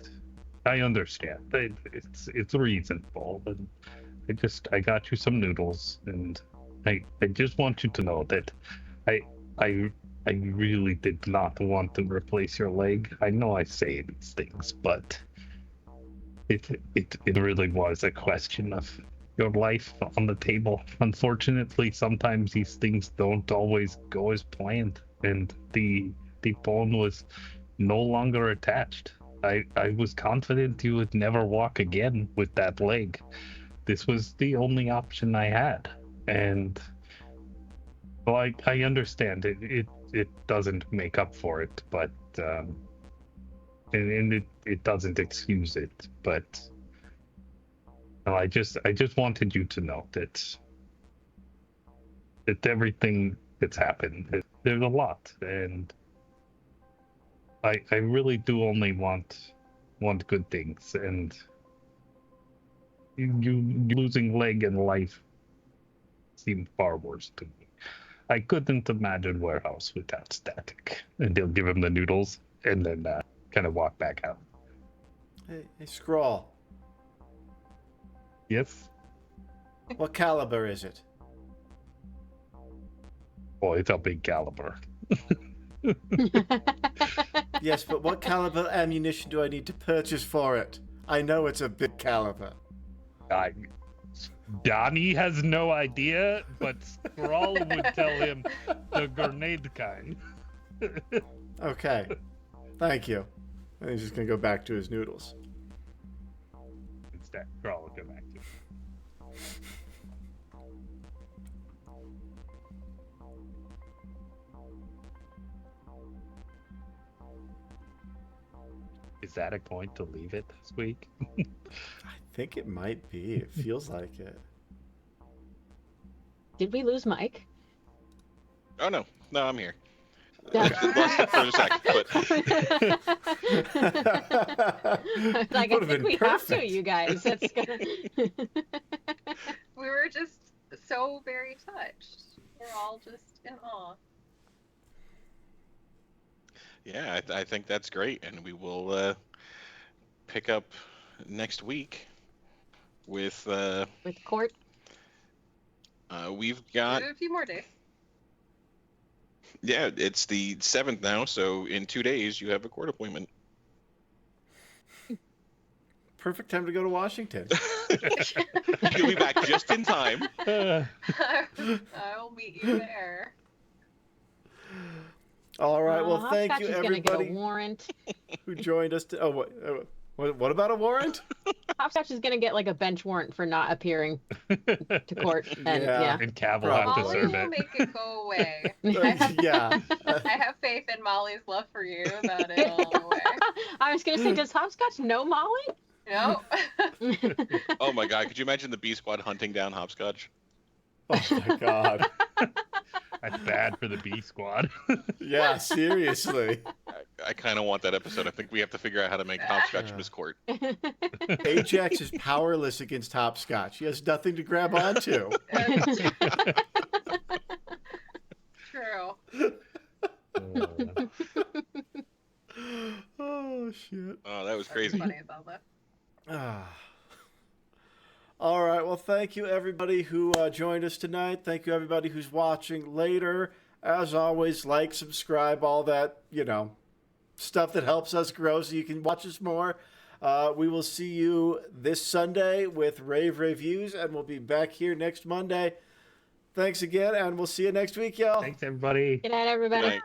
I understand. It's reasonable. And I got you some noodles, and I just want you to know that I really did not want to replace your leg. I know I say these things, but it really was a question of your life on the table. Unfortunately, sometimes these things don't always go as planned, and the bone was no longer attached. I was confident you would never walk again with that leg. This was the only option I had, and well, I understand it doesn't make up for it, but and it doesn't excuse it, but well, I just wanted you to know that everything that's happened, there's a lot, and I really do only want good things, and you losing leg and life seemed far worse to me. I couldn't imagine warehouse without Static. And they'll give him the noodles and then kind of walk back out. Hey, Scrawl. Yes? What caliber is it? Oh, it's a big caliber. Yes, but what caliber ammunition do I need to purchase for it? I know it's a big caliber. Donnie has no idea, but Scrawl would tell him the grenade kind. Okay. Thank you. And he's just going to go back to his noodles. Instead, Scrawl will go back to it. Is that a point to leave it this week? I think it might be. It feels like it. Did we lose Mike? Oh no, I'm here. Yeah. Lost it for a sec, but Like, I Would've think been we have to, perfect. you guys. That's gonna. We were just so very touched. We're all just in awe. yeah, I think that's great, and we will pick up next week with With Court. we've We got have a few more days. yeah, it's the 7th now, so in 2 days you have a court appointment. Perfect time to go to Washington. You'll be back just in time. I will meet you there. All right. Well, thank you, Hopscotch is gonna everybody get a warrant. who joined us. What about a warrant? Hopscotch is gonna get like a bench warrant for not appearing to court, and Yeah. yeah. And Cav will have to Molly serve will it. make it go away. Yeah. I have faith in Molly's love for you that it'll go away. I was gonna say, does Hopscotch know Molly? No. Oh my god, could you imagine the B Squad hunting down Hopscotch? Oh my God. That's bad for the B squad. Yeah. Seriously. I kind of want that episode. I think we have to figure out how to make Hopscotch miss court. Ajax is powerless against Hopscotch. He has nothing to grab onto. True. Oh shit. Oh, that was That's crazy. funny as all that. Ah. All right. Well, thank you, everybody who joined us tonight. Thank you, everybody who's watching later. As always, like, subscribe, all that, stuff that helps us grow so you can watch us more. We will see you this Sunday with Rave Reviews, and we'll be back here next Monday. Thanks again, and we'll see you next week, y'all. Thanks, everybody. Good night, everybody. Good night.